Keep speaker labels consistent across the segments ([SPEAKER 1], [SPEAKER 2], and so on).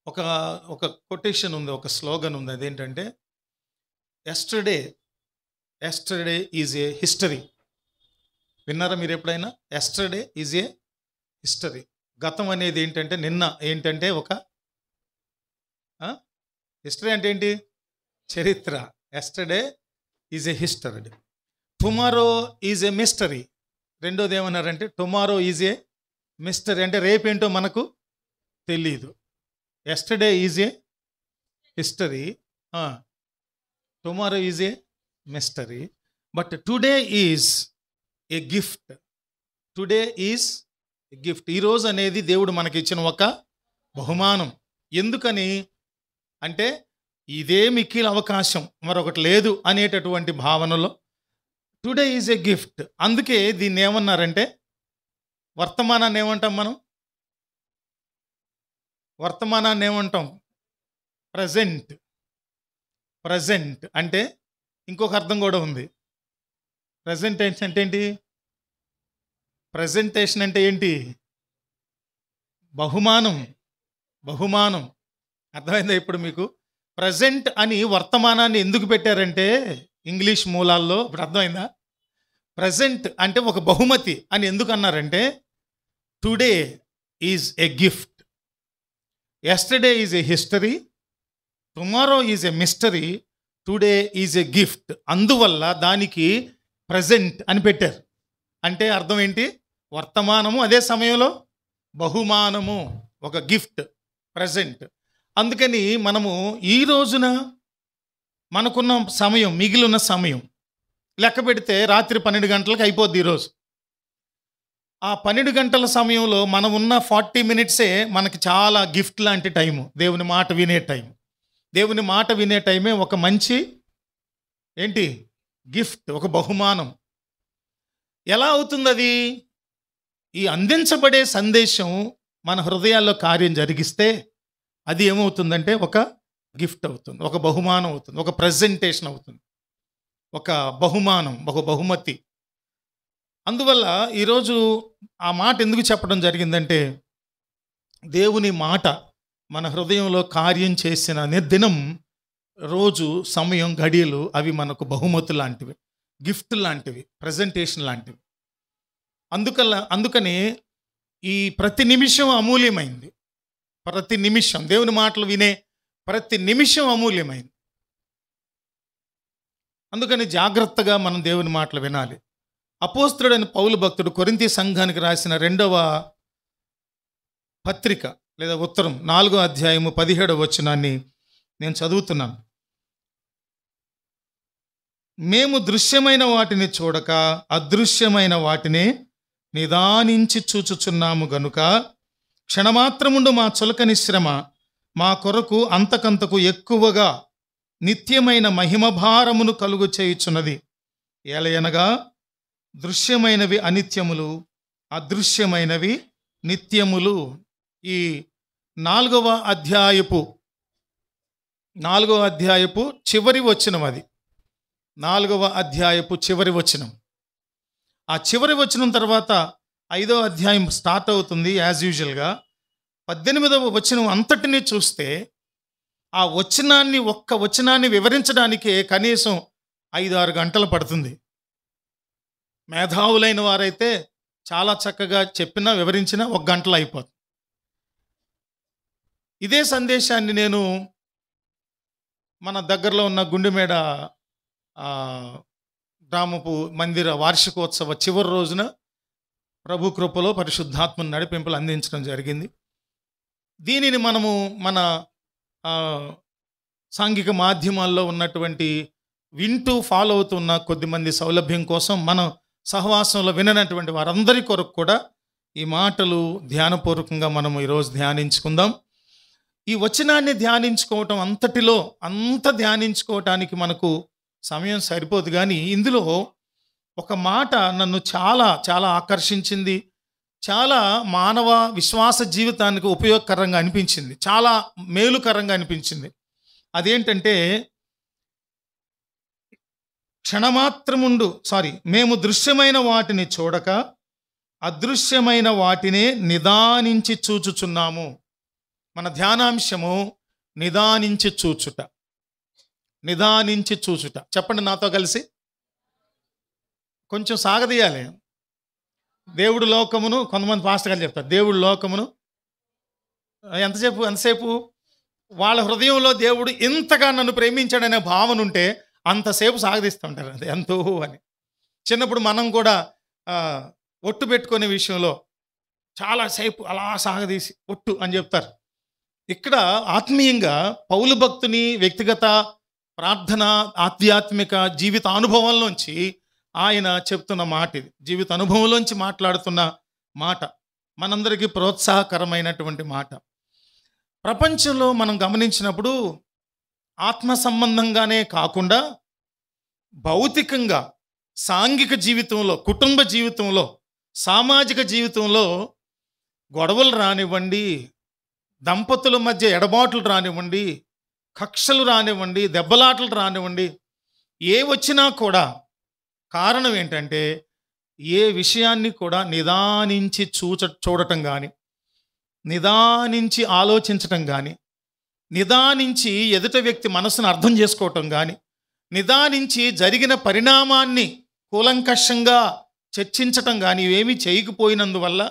[SPEAKER 1] ఒక ఒక కొటేషన్ ఉంది. ఒక స్లోగన్ ఉంది. అదేంటంటే yesterday yesterday is a history. విన్నారా మీరు ఎప్పుడైనా? Yesterday is a history. గతం అనేది ఏంటంటే నిన్న ఏంటంటే ఒక హిస్టరీ అంటే ఏంటి? చరిత్ర. Yesterday is a history. Tomorrow is a mystery. రెండోది ఏమన్నారంటే టుమారో ఈజ్ ఏ మిస్టరీ, అంటే రేపేంటో మనకు తెలీదు. Yesterday is a history, tomorrow is a mystery, but today is a gift. Today is a gift. ఈరోజు అనేది దేవుడు మనకి ఇచ్చిన ఒక బహుమానం. ఎందుకని అంటే ఇదే మిక్కిలి అవకాశం, మరొకటి లేదు అనేటటువంటి భావనలో టుడే ఈజ్ ఏ గిఫ్ట్. అందుకే దీన్ని ఏమన్నారంటే వర్తమానాన్ని ఏమంటాం మనం? వర్తమానాన్ని ఏమంటాం? ప్రజెంట్. ప్రజెంట్ అంటే ఇంకొక అర్థం కూడా ఉంది. ప్రజెంటేషన్ అంటే ఏంటి? ప్రజెంటేషన్ అంటే ఏంటి? బహుమానం. బహుమానం. అర్థమైందా ఇప్పుడు మీకు? ప్రజెంట్ అని వర్తమానాన్ని ఎందుకు పెట్టారంటే ఇంగ్లీష్ మూలాల్లో ఇప్పుడు అర్థమైందా? ప్రజెంట్ అంటే ఒక బహుమతి అని ఎందుకు అన్నారంటే today is a gift, yesterday is a history, tomorrow is a mystery, today is a gift. అందువల్ల దానికి ప్రజెంట్ అని పెట్టారు. అంటే అర్థం ఏంటి? వర్తమానము, అదే సమయంలో బహుమానము, ఒక గిఫ్ట్, ప్రజెంట్. అందుకని మనము ఈ రోజున మనకున్న సమయం, మిగిలిన సమయం లెక్క పెడితే రాత్రి 12 గంటలకు అయిపోద్ది ఈరోజు. ఆ 12 గంటల సమయంలో మనం ఉన్న 40 మినిట్సే మనకి చాలా గిఫ్ట్ లాంటి టైము. దేవుని మాట వినే టైం. దేవుని మాట వినే టైమే ఒక మంచి ఏంటి? గిఫ్ట్, ఒక బహుమానం. ఎలా అవుతుంది అది? ఈ అందించబడే సందేశం మన హృదయాల్లో కార్యం జరిగిస్తే అది ఏమవుతుందంటే ఒక గిఫ్ట్ అవుతుంది, ఒక బహుమానం అవుతుంది, ఒక ప్రజెంటేషన్ అవుతుంది, ఒక బహుమానం, ఒక బహుమతి. అందువల్ల ఈరోజు ఆ మాట ఎందుకు చెప్పడం జరిగిందంటే దేవుని మాట మన హృదయంలో కార్యం చేసిన దినం, రోజు, సమయం, గడియలు అవి మనకు బహుమతి లాంటివి, గిఫ్ట్ లాంటివి, ప్రజెంటేషన్ లాంటివి. అందుకని ఈ ప్రతి నిమిషం అమూల్యమైంది. ప్రతి నిమిషం దేవుని మాటలు వినే ప్రతి నిమిషం అమూల్యమైంది. అందుకని జాగ్రత్తగా మనం దేవుని మాటలు వినాలి. అపోస్తలుడైన పౌలు భక్తుడు కొరింథీ సంఘానికి రాసిన 2వ పత్రిక లేదా ఉత్తరం 4వ అధ్యాయము 17వ వచనాన్ని నేను చదువుతున్నాను. మేము దృశ్యమైన వాటిని చూడక అదృశ్యమైన వాటిని నిదానించి చూచుచున్నాము గనుక క్షణమాత్రముండు మా చులకని శ్రమ మా కొరకు అంతకంతకు ఎక్కువగా నిత్యమైన మహిమభారమును కలుగు చేయుచున్నది. ఏలయనగా దృశ్యమైనవి అనిత్యములు, అదృశ్యమైనవి నిత్యములు. ఈ 4వ అధ్యాయపు చివరి వచనం అది. 4వ అధ్యాయపు చివరి వచనం. ఆ చివరి వచనం తర్వాత 5వ అధ్యాయం స్టార్ట్ అవుతుంది యాజ్ యూజువల్గా. 18వ వచనం అంతటినీ చూస్తే ఆ వచనాన్ని, ఒక్క వచనాన్ని వివరించడానికే కనీసం 5-6 గంటలు పడుతుంది. మేధావులైన వారైతే చాలా చక్కగా చెప్పినా వివరించినా 1 గంటలో అయిపోతుంది. ఇదే సందేశాన్ని నేను మన దగ్గరలో ఉన్న గుండెమేడ గ్రామపు మందిర వార్షికోత్సవ చివరి రోజున ప్రభు కృపలో పరిశుద్ధాత్మను నడిపింపులు అందించడం జరిగింది. దీనిని మనము మన సాంఘిక మాధ్యమాల్లో ఉన్నటువంటి వింటూ ఫాలో అవుతున్న కొద్దిమంది సౌలభ్యం కోసం మన సహవాసంలో విననటువంటి వారందరి కొరకు కూడా ఈ మాటలు ధ్యానపూర్వకంగా మనము ఈరోజు ధ్యానించుకుందాం. ఈ వచనాన్ని ధ్యానించుకోవటం అంత ధ్యానించుకోవటానికి మనకు సమయం సరిపోదు. కానీ ఇందులో ఒక మాట నన్ను చాలా చాలా ఆకర్షించింది, చాలా మానవ విశ్వాస జీవితానికి ఉపయోగకరంగా అనిపించింది, చాలా మేలుకరంగా అనిపించింది. అదేంటంటే మేము దృశ్యమైన వాటిని చూడక అదృశ్యమైన వాటినే నిదానించి చూచుచున్నాము. మన ధ్యానాంశము నిదానించి చూచుట. నిదానించి చూచుట. చెప్పండి నాతో కలిసి. కొంచెం సాగదీయాలి. దేవుడు లోకమును, కొంతమంది పాస్టర్ గారు చెప్తారు, దేవుడు లోకమును ఎంతసేపు వాళ్ళ హృదయంలో దేవుడు ఇంతగా నన్ను ప్రేమించాడనే భావన ఉంటే అంతసేపు సాగదీస్తూ ఉంటారు. అది ఎంతో అని. చిన్నప్పుడు మనం కూడా ఒట్టు పెట్టుకునే విషయంలో చాలాసేపు అలా సాగదీసి ఒట్టు అని చెప్తారు. ఇక్కడ ఆత్మీయంగా పౌలు భక్తుని వ్యక్తిగత ప్రార్థన, ఆధ్యాత్మిక జీవిత అనుభవంలోంచి ఆయన చెప్తున్న మాట ఇది. జీవిత అనుభవంలోంచి మాట్లాడుతున్న మాట, మనందరికీ ప్రోత్సాహకరమైనటువంటి మాట. ప్రపంచంలో మనం గమనించినప్పుడు ఆత్మ సంబంధంగానే కాకుండా భౌతికంగా, సాంఘిక జీవితంలో, కుటుంబ జీవితంలో, సామాజిక జీవితంలో గొడవలు రానివ్వండి, దంపతుల మధ్య ఎడబాట్లు రానివ్వండి, కక్షలు రానివ్వండి, దెబ్బలాటలు రానివ్వండి, ఏ వచ్చినా కూడా కారణం ఏంటంటే ఏ విషయాన్ని కూడా నిదానించి చూడటం కానీ, నిదానించి ఆలోచించటం కానీ, నిదానించి ఎదుట వ్యక్తి మనసును అర్థం చేసుకోవటం కానీ, నిదానించి జరిగిన పరిణామాన్ని కూలంకషంగా చర్చించటం కానీ ఇవేమీ చేయకపోయినందువల్ల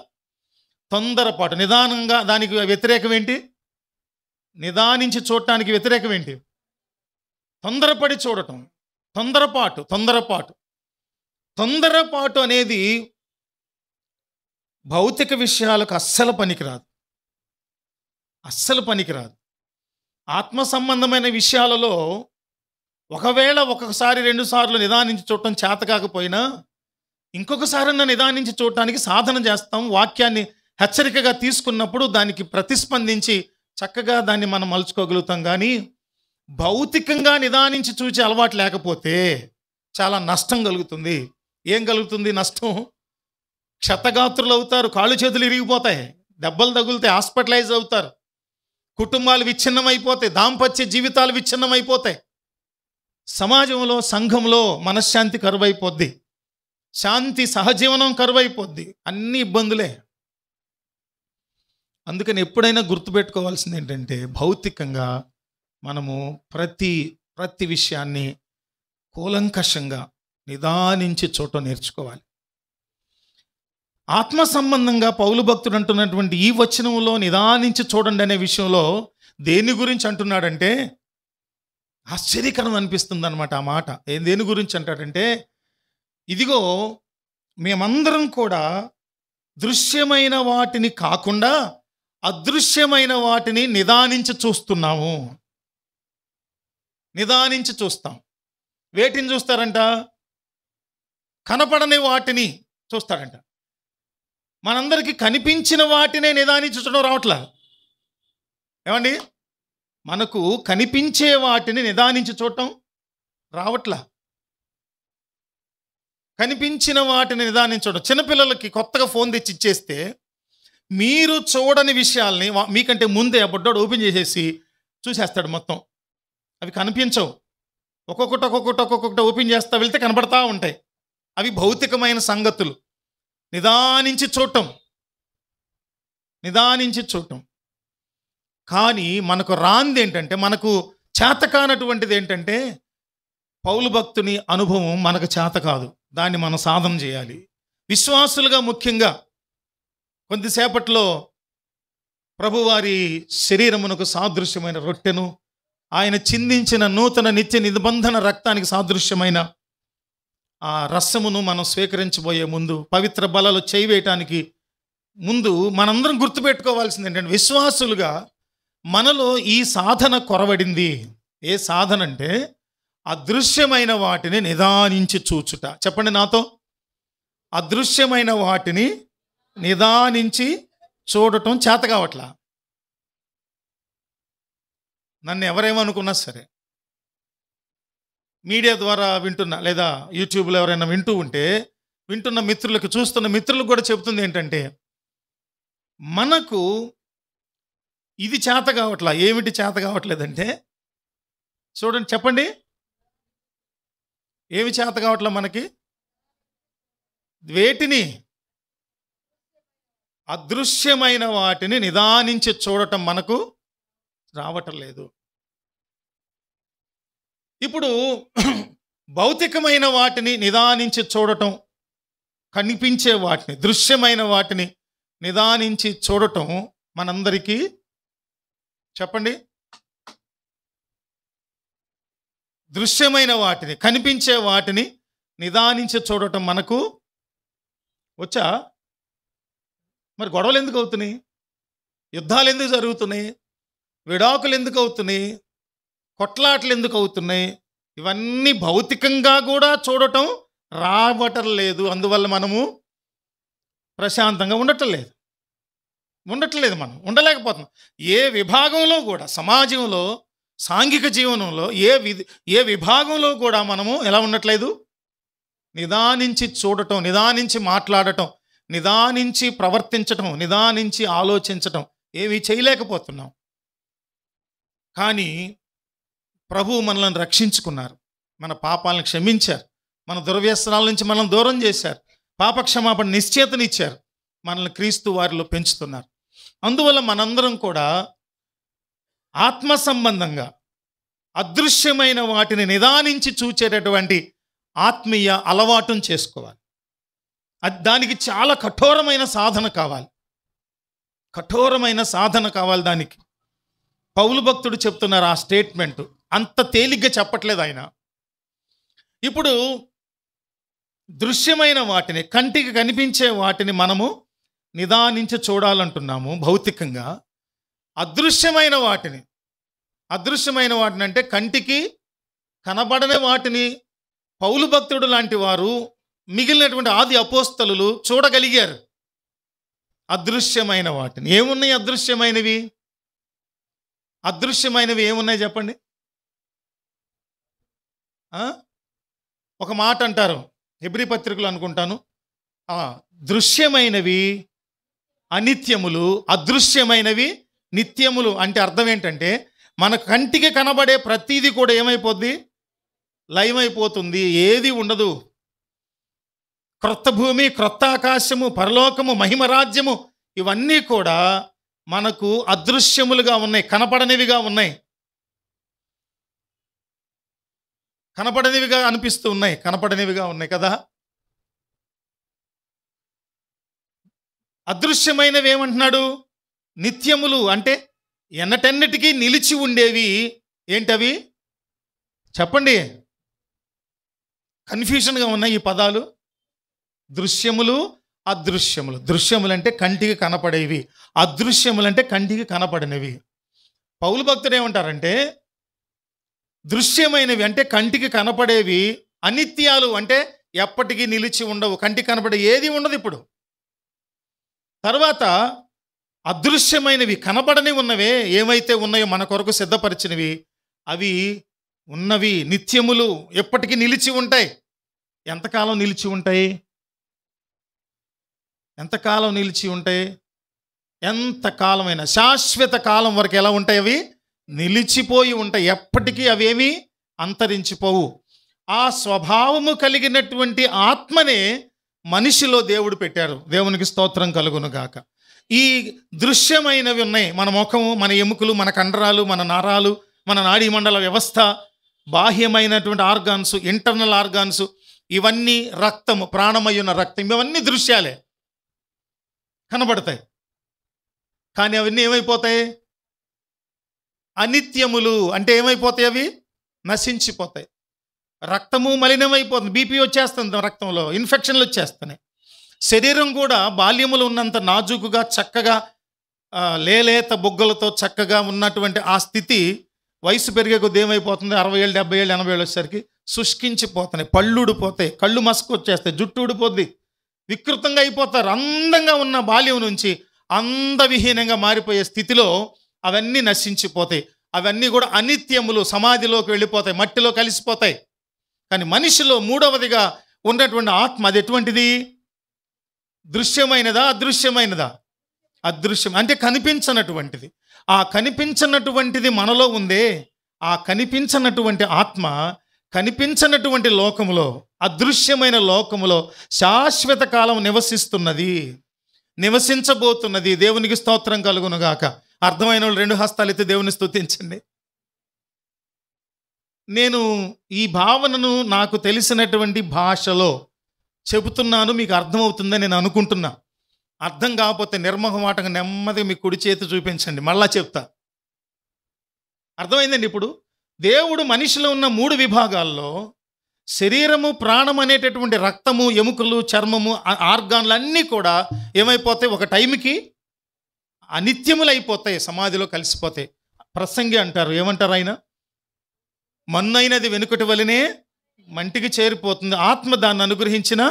[SPEAKER 1] తొందరపాటు, నిదానంగా, దానికి వ్యతిరేకం ఏంటి? నిదానించి చూడటానికి వ్యతిరేకం ఏంటి? తొందరపడి చూడటం. తొందరపాటు అనేది భౌతిక విషయాలకు అస్సలు పనికిరాదు. ఆత్మ సంబంధమైన విషయాలలో ఒకవేళ ఒకసారి 2 సార్లు నిదానించి చూడటం చేత కాకపోయినా ఇంకొకసారన్నా నిదానించి చూడటానికి సాధన చేస్తాం. వాక్యాన్ని హెచ్చరికగా తీసుకున్నప్పుడు దానికి ప్రతిస్పందించి చక్కగా దాన్ని మనం మలుచుకోగలుగుతాం. కానీ భౌతికంగా నిదానించి చూచే అలవాటు లేకపోతే చాలా నష్టం కలుగుతుంది. ఏం కలుగుతుంది నష్టం? క్షతగాత్రులు అవుతారు, కాళ్ళు చేతులు ఇరిగిపోతాయి, దెబ్బలు తగులుతాయి, హాస్పిటలైజ్ అవుతారు, కుటుంబాలు విచ్ఛిన్నమైపోతాయి, దాంపత్య జీవితాలు విచ్ఛిన్నమైపోతాయి, సమాజంలో, సంఘంలో మనశ్శాంతి కరువైపోద్ది, శాంతి సహజీవనం కరువైపోద్ది, అన్ని ఇబ్బందులే. అందుకని ఎప్పుడైనా గుర్తుపెట్టుకోవాల్సింది ఏంటంటే భౌతికంగా మనము ప్రతి విషయాన్ని కూలంకషంగా నిదానించి చూడటం నేర్చుకోవాలి. ఆత్మ సంబంధంగా పౌలు భక్తుడు అంటున్నటువంటి ఈ వచనంలో నిదానించి చూడండి అనే విషయంలో దేని గురించి అంటున్నాడంటే ఆశ్చర్యకరం అనిపిస్తుంది అనమాట ఆ మాట. దేని గురించి అంటాడంటే, ఇదిగో మేమందరం కూడా దృశ్యమైన వాటిని కాకుండా అదృశ్యమైన వాటిని నిదానించి చూస్తున్నాము. నిదానించి చూస్తాం. వేటిని చూస్తారంట? కనపడని వాటిని చూస్తారంట. మనందరికీ కనిపించిన వాటినే నిదానించి చూడడం రావట్లా. ఏమండి? మనకు కనిపించే వాటిని నిదానించి చూడటం రావట్లా. కనిపించిన వాటిని నిదానించడం. చిన్నపిల్లలకి కొత్తగా ఫోన్ తెచ్చి ఇచ్చేస్తే మీరు చూడని విషయాల్ని మీకంటే ముందే ఆ బుడ్డోడు ఓపెన్ చేసేసి చూసేస్తాడు మొత్తం. అవి కనిపించవు. ఒక్కొక్కటి ఓపెన్ చేస్తా వెళ్తే కనబడతా ఉంటాయి. అవి భౌతికమైన సంగతులు. నిదానించి చూడటం. కానీ మనకు రాంది ఏంటంటే, మనకు చేతకానటువంటిది ఏంటంటే, పౌలు భక్తుని అనుభవం మనకు చేత కాదు. దాన్ని మనం సాధన చేయాలి. విశ్వాసులుగా ముఖ్యంగా కొద్దిసేపట్లో ప్రభువారి శరీరమునకు సాదృశ్యమైన రొట్టెను, ఆయన చిందించిన నూతన నిత్య నిబంధన రక్తానికి సాదృశ్యమైన ఆ రసమును మనం స్వీకరించబోయే ముందు, పవిత్ర బలలో చేయి వేయటానికి ముందు మనందరం గుర్తుపెట్టుకోవాల్సింది ఏంటంటే, విశ్వాసులుగా మనలో ఈ సాధన కొరవడింది. ఏ సాధన అంటే అదృశ్యమైన వాటిని నిదానించి చూచుట. చెప్పండి నాతో. అదృశ్యమైన వాటిని నిదానించి చూడటం చేత కావట్లా. నన్ను ఎవరేమనుకున్నా సరే, మీడియా ద్వారా వింటున్నా లేదా యూట్యూబ్లో ఎవరైనా వింటూ ఉంటే, వింటున్న మిత్రులకు, చూస్తున్న మిత్రులకు కూడా చెబుతుంది ఏంటంటే, మనకు ఇది చేత కావట్లా. ఏమిటి చేత కావట్లేదంటే, చూడండి, చెప్పండి, ఏమి చేత కావట్లా మనకి? వేటిని? అదృశ్యమైన వాటిని నిదానించి చూడటం మనకు రావటం లేదు. ఇప్పుడు భౌతికమైన వాటిని నిదానించి చూడటం, కనిపించే వాటిని, దృశ్యమైన వాటిని నిదానించి చూడటం మనందరికీ చెప్పండి, దృశ్యమైన వాటిని, కనిపించే వాటిని నిదానించి చూడటం మనకు వచ్చా? మరి గొడవలు ఎందుకు అవుతున్నాయి? యుద్ధాలు ఎందుకు జరుగుతున్నాయి? విడాకులు ఎందుకు అవుతున్నాయి? కొట్లాటలు ఎందుకు అవుతున్నాయి? ఇవన్నీ భౌతికంగా కూడా చూడటం రావటం లేదు. అందువల్ల మనము ప్రశాంతంగా ఉండటం లేదు, మనం ఉండలేకపోతున్నాం. ఏ విభాగంలో కూడా, సమాజంలో, సాంఘిక జీవనంలో ఏ విభాగంలో కూడా మనము ఎలా ఉండట్లేదు? నిదానించి చూడటం, నిదానించి మాట్లాడటం, నిదానించి ప్రవర్తించటం, నిదానించి ఆలోచించటం ఏమీ చేయలేకపోతున్నాం. కానీ ప్రభువు మనల్ని రక్షించుకున్నారు, మన పాపాలను క్షమించారు, మన దుర్వ్యసనాల నుంచి మనల్ని దూరం చేశారు, పాపక్షమాపణ నిశ్చేతనిచ్చారు, మనల్ని క్రీస్తు వారిలో పెంచుతున్నారు. అందువల్ల మనందరం కూడా ఆత్మ సంబంధంగా అదృశ్యమైన వాటిని నిదానించి చూచేటటువంటి ఆత్మీయ అలవాటును చేసుకోవాలి. దానికి చాలా కఠోరమైన సాధన కావాలి, దానికి. పౌలు భక్తుడు చెప్తున్నారు ఆ స్టేట్మెంట్, అంత తేలిగ్గా చెప్పట్లేదు ఆయన. ఇప్పుడు దృశ్యమైన వాటిని, కంటికి కనిపించే వాటిని మనము నిదానించి చూడాలంటున్నాము భౌతికంగా. అదృశ్యమైన వాటిని అంటే కంటికి కనబడని వాటిని పౌలు భక్తుడు లాంటి వారు, మిగిలినటువంటి ఆది అపోస్తలులు చూడగలిగారు. అదృశ్యమైన వాటిని ఏమున్నాయి? అదృశ్యమైనవి ఏమున్నాయి చెప్పండి? ఒక మాట అంటారు హెబ్రీ పత్రికలు అనుకుంటాను, దృశ్యమైనవి అనిత్యములు, అదృశ్యమైనవి నిత్యములు. అంటే అర్థం ఏంటంటే మన కంటికి కనబడే ప్రతీది కూడా ఏమైపోద్ది? లయమైపోతుంది, ఏది ఉండదు. క్రొత్త భూమి, క్రొత్త ఆకాశము, పరలోకము, మహిమరాజ్యము ఇవన్నీ కూడా మనకు అదృశ్యములుగా ఉన్నాయి, కనపడనివిగా ఉన్నాయి, కనపడనివిగా అనిపిస్తూ ఉన్నాయి, కనపడనివిగా ఉన్నాయి కదా. అదృశ్యమైనవి ఏమంటున్నాడు? నిత్యములు అంటే ఎన్నటెన్నటికీ నిలిచి ఉండేవి. ఏంటవి చెప్పండి? కన్ఫ్యూషన్గా ఉన్నాయి ఈ పదాలు. దృశ్యములు, అదృశ్యములు. దృశ్యములు అంటే కంటికి కనపడేవి, అదృశ్యములు అంటే కంటికి కనపడనివి. పౌలు భక్తుడు ఏమంటారంటే దృశ్యమైనవి అంటే కంటికి కనపడేవి, అనిత్యాలు అంటే ఎప్పటికీ నిలిచి ఉండవు, కంటికి కనపడే ఏది ఉండదు ఇప్పుడు. తర్వాత అదృశ్యమైనవి, కనపడని ఉన్నవే ఏమైతే ఉన్నాయో మన కొరకు సిద్ధపరిచినవి, అవి ఉన్నవి నిత్యములు, ఎప్పటికీ నిలిచి ఉంటాయి. ఎంతకాలం నిలిచి ఉంటాయి? ఎంతకాలమైన శాశ్వత కాలం వరకు ఎలా ఉంటాయి? అవి నిలిచిపోయి ఉంటాయి, ఎప్పటికీ అవేమీ అంతరించిపోవు. ఆ స్వభావము కలిగినటువంటి ఆత్మనే మనిషిలో దేవుడు పెట్టారు. దేవునికి స్తోత్రం కలుగును గాక. ఈ దృశ్యమైనవి ఉన్నాయి, మన ముఖము, మన ఎముకలు, మన కండరాలు, మన నరాలు, మన నాడీ మండల వ్యవస్థ, బాహ్యమైనటువంటి ఆర్గాన్స్, ఇంటర్నల్ ఆర్గాన్స్, ఇవన్నీ, రక్తము, ప్రాణమయ్యున్న రక్తం, ఇవన్నీ దృశ్యాలే, కనబడతాయి. కానీ అవన్నీ ఏమైపోతాయి? అనిత్యములు. అంటే ఏమైపోతాయి? అవి నశించిపోతాయి. రక్తము మలినమైపోతుంది, బీపీ వచ్చేస్తుంది, రక్తంలో ఇన్ఫెక్షన్లు వచ్చేస్తున్నాయి. శరీరం కూడా బాల్యములు ఉన్నంత నాజుకుగా, చక్కగా, లేలేత బొగ్గలతో చక్కగా ఉన్నటువంటి ఆ స్థితి వయసు పెరిగే కొద్ది ఏమైపోతుంది? 60 ఏళ్ళు, 70 ఏళ్ళు, 80 ఏళ్ళు వచ్చేసరికి శుష్కించిపోతున్నాయి, పళ్ళు ఊడిపోతాయి, కళ్ళు మసకు వచ్చేస్తాయి, జుట్టు ఊడిపోద్ది, వికృతంగా అయిపోతారు. అందంగా ఉన్న బాల్యం నుంచి అందవిహీనంగా మారిపోయే స్థితిలో అవన్నీ నశించిపోతాయి. అవన్నీ కూడా అనిత్యములు, సమాధిలోకి వెళ్ళిపోతాయి, మట్టిలో కలిసిపోతాయి. కానీ మనిషిలో మూడవదిగా ఉన్నటువంటి ఆత్మ, అది ఎటువంటిది? దృశ్యమైనదా, అదృశ్యమైనదా? అదృశ్యం అంటే కనిపించనటువంటిది. ఆ కనిపించనటువంటిది మనలో ఉందే, ఆ కనిపించనటువంటి ఆత్మ కనిపించనటువంటి లోకములో, అదృశ్యమైన లోకములో శాశ్వత కాలం నివసించబోతున్నది. దేవునికి స్తోత్రం కలుగునుగాక. అర్థమైన వాళ్ళు 2 హస్తాలు ఎత్తి దేవుని స్తుతించండి. నేను ఈ భావనను నాకు తెలిసినటువంటి భాషలో చెబుతున్నాను, మీకు అర్థమవుతుందని నేను అనుకుంటున్నా. అర్థం కాకపోతే నిర్మోహమాటంగా నెమ్మదిగా మీ కుడి చేతి చూపించండి, మళ్ళా చెప్తా. అర్థమైందండి? ఇప్పుడు దేవుడు మనిషిలో ఉన్న 3 విభాగాల్లో శరీరము, ప్రాణం అనేటటువంటి రక్తము, ఎముకలు, చర్మము, ఆర్గాన్లు అన్నీ కూడా ఏమైపోతాయి? ఒక టైంకి అనిత్యములు అయిపోతాయి, సమాధిలో కలిసిపోతాయి. ప్రసంగి అంటారు, ఏమంటారు ఆయన? మన్నైనది వెనుకటి వలనే మంటికి చేరిపోతుంది, ఆత్మ దాన్ని అనుగ్రహించిన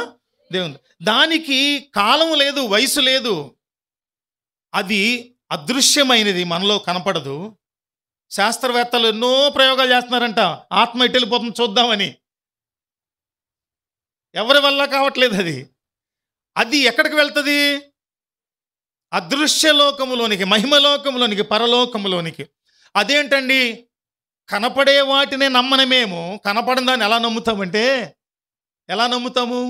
[SPEAKER 1] దేవుని. దానికి కాలం లేదు, వయసు లేదు. అది అదృశ్యమైనది, మనలో కనపడదు. శాస్త్రవేత్తలు ఎన్నో ప్రయోగాలు చేస్తున్నారంట, ఆత్మ ఎటు వెళ్ళిపోతుంది చూద్దామని. ఎవరి వల్ల కావట్లేదు. అది ఎక్కడికి వెళ్తుంది? అదృశ్యలోకములోనికి, మహిమలోకములోనికి, పరలోకములోనికి. అదేంటండి? కనపడే వాటినే నమ్మని మేము కనపడని దాన్ని ఎలా నమ్ముతామంటే, ఎలా నమ్ముతాము?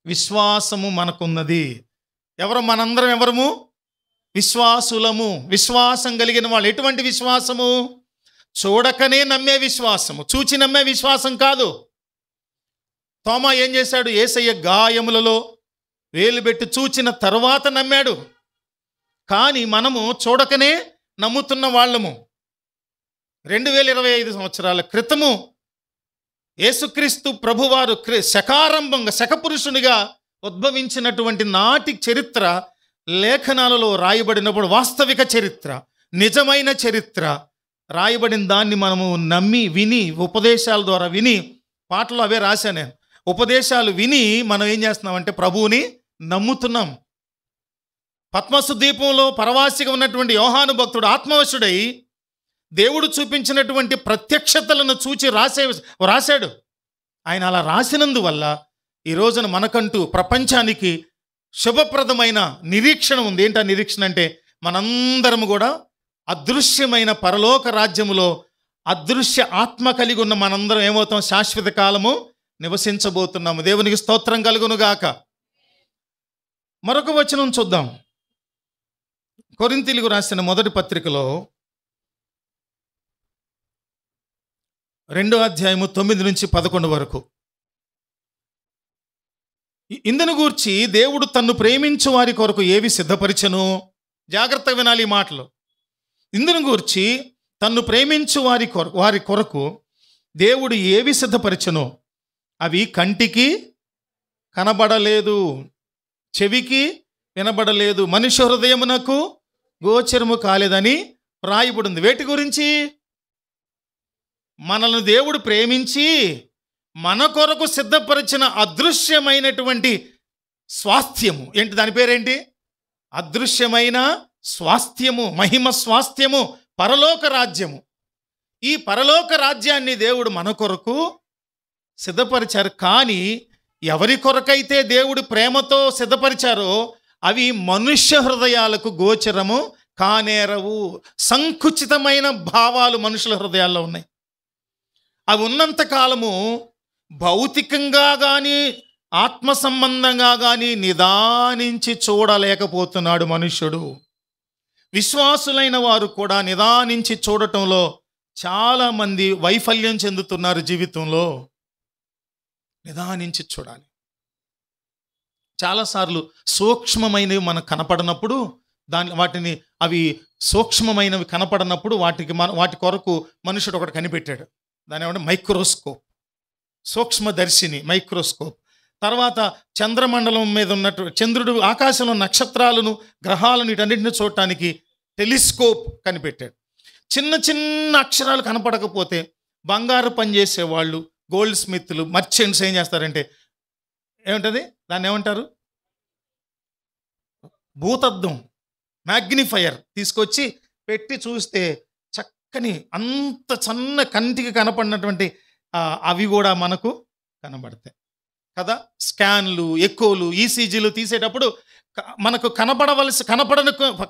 [SPEAKER 1] విశ్వాసము మనకున్నది. మనందరం ఎవరము? విశ్వాసులము. విశ్వాసం కలిగిన వాళ్ళు. ఎటువంటి విశ్వాసము? చూడకనే నమ్మే విశ్వాసము, చూచి నమ్మే విశ్వాసం కాదు. తోమా ఏం చేశాడు? యేసయ్య గాయములలో వేలు పెట్టి చూచిన తర్వాత నమ్మాడు. కానీ మనము చూడకనే నమ్ముతున్న వాళ్ళము. 2025 సంవత్సరాల క్రితము యేసుక్రీస్తు ప్రభువారు శకారంభంగా, శకపురుషునిగా ఉద్భవించినటువంటి నాటి చరిత్ర లేఖనాలలో రాయబడినప్పుడు, వాస్తవిక చరిత్ర, నిజమైన చరిత్ర రాయబడిన దాన్ని మనము నమ్మి విని, ఉపదేశాల ద్వారా విని, పాటలు అవే రాశాను నేను, ఉపదేశాలు విని మనం ఏం చేస్తున్నామంటే ప్రభువుని నమ్ముతున్నాం. పద్మసు ద్వీపంలో పరవాసిగా ఉన్నటువంటి యోహాను భక్తుడు ఆత్మవశుడై దేవుడు చూపించినటువంటి ప్రత్యక్షతలను చూచి రాశాడు. ఆయన అలా రాసినందువల్ల ఈ రోజున మనకంటూ ప్రపంచానికి శుభప్రదమైన నిరీక్షణ ఉంది. ఏంటి ఆ నిరీక్షణ అంటే, మనందరం కూడా అదృశ్యమైన పరలోక రాజ్యములో అదృశ్య ఆత్మ కలిగి ఉన్న మనందరం ఏమవుతాం? శాశ్వత కాలము నివసించబోతున్నాము. దేవునికి స్తోత్రం కలుగునుగాక. మరొక వచనం చూద్దాం. కొరింథీయులకు రాసిన మొదటి పత్రికలో 2వ అధ్యాయము 9 నుంచి 11 వరకు. ఇందును గూర్చి దేవుడు తన్ను ప్రేమించు వారి కొరకు ఏవి సిద్ధపరిచెను? జాగ్రత్తగా వినాలి ఈ మాటలు. ఇందును గూర్చి తన్ను ప్రేమించు వారి కొరకు దేవుడు ఏవి సిద్ధపరిచెను? అవి కంటికి కనబడలేదు, చెవికి వినబడలేదు, మనుష్య హృదయమునకు గోచరము కాలేదని రాయబడింది. వేటి గురించి? మనల్ని దేవుడు ప్రేమించి మన కొరకు సిద్ధపరిచిన అదృశ్యమైనటువంటి స్వాస్థ్యము. ఏంటి దాని పేరేంటి? అదృశ్యమైన స్వాస్థ్యము, మహిమ స్వాస్థ్యము, పరలోక రాజ్యము. ఈ పరలోక రాజ్యాన్ని దేవుడు మన కొరకు సిద్ధపరిచారు. కానీ ఎవరి కొరకైతే దేవుడు ప్రేమతో సిద్ధపరిచారో అవి మనుష్య హృదయాలకు గోచరము కానేరవు. సంకుచితమైన భావాలు మనుషుల హృదయాల్లో ఉన్నాయి. అవి ఉన్నంతకాలము భౌతికంగా కానీ ఆత్మ సంబంధంగా కానీ నిదానించి చూడలేకపోతున్నాడు మనుష్యుడు. విశ్వాసులైన వారు కూడా నిదానించి చూడటంలో చాలామంది వైఫల్యం చెందుతున్నారు జీవితంలో. నిదానించి చూడాలి. చాలాసార్లు సూక్ష్మమైనవి మనకు కనపడినప్పుడు వాటిని అవి సూక్ష్మమైనవి కనపడినప్పుడు వాటి కొరకు మనుషుడు ఒకటి కనిపెట్టాడు. దాని ఏమంటే మైక్రోస్కోప్, సూక్ష్మదర్శిని మైక్రోస్కోప్. తర్వాత చంద్రమండలం మీద ఉన్నట్టు చంద్రుడు, ఆకాశంలో నక్షత్రాలను, గ్రహాలను, వీటన్నిటిని చూడటానికి టెలిస్కోప్ కనిపెట్టాడు. చిన్న చిన్న అక్షరాలు కనపడకపోతే బంగారు పనిచేసేవాళ్ళు, గోల్డ్ స్మిత్లు, మర్చెంట్స్ ఏం చేస్తారంటే ఏముంటుంది, దాన్ని ఏమంటారు, భూతద్దం, మ్యాగ్నిఫైయర్ తీసుకొచ్చి పెట్టి చూస్తే చక్కని అంత చిన్న కంటికి కనపడినటువంటి అవి కూడా మనకు కనబడతాయి కదా. స్కాన్లు, ఎకోలు, ఈసీజీలు తీసేటప్పుడు మనకు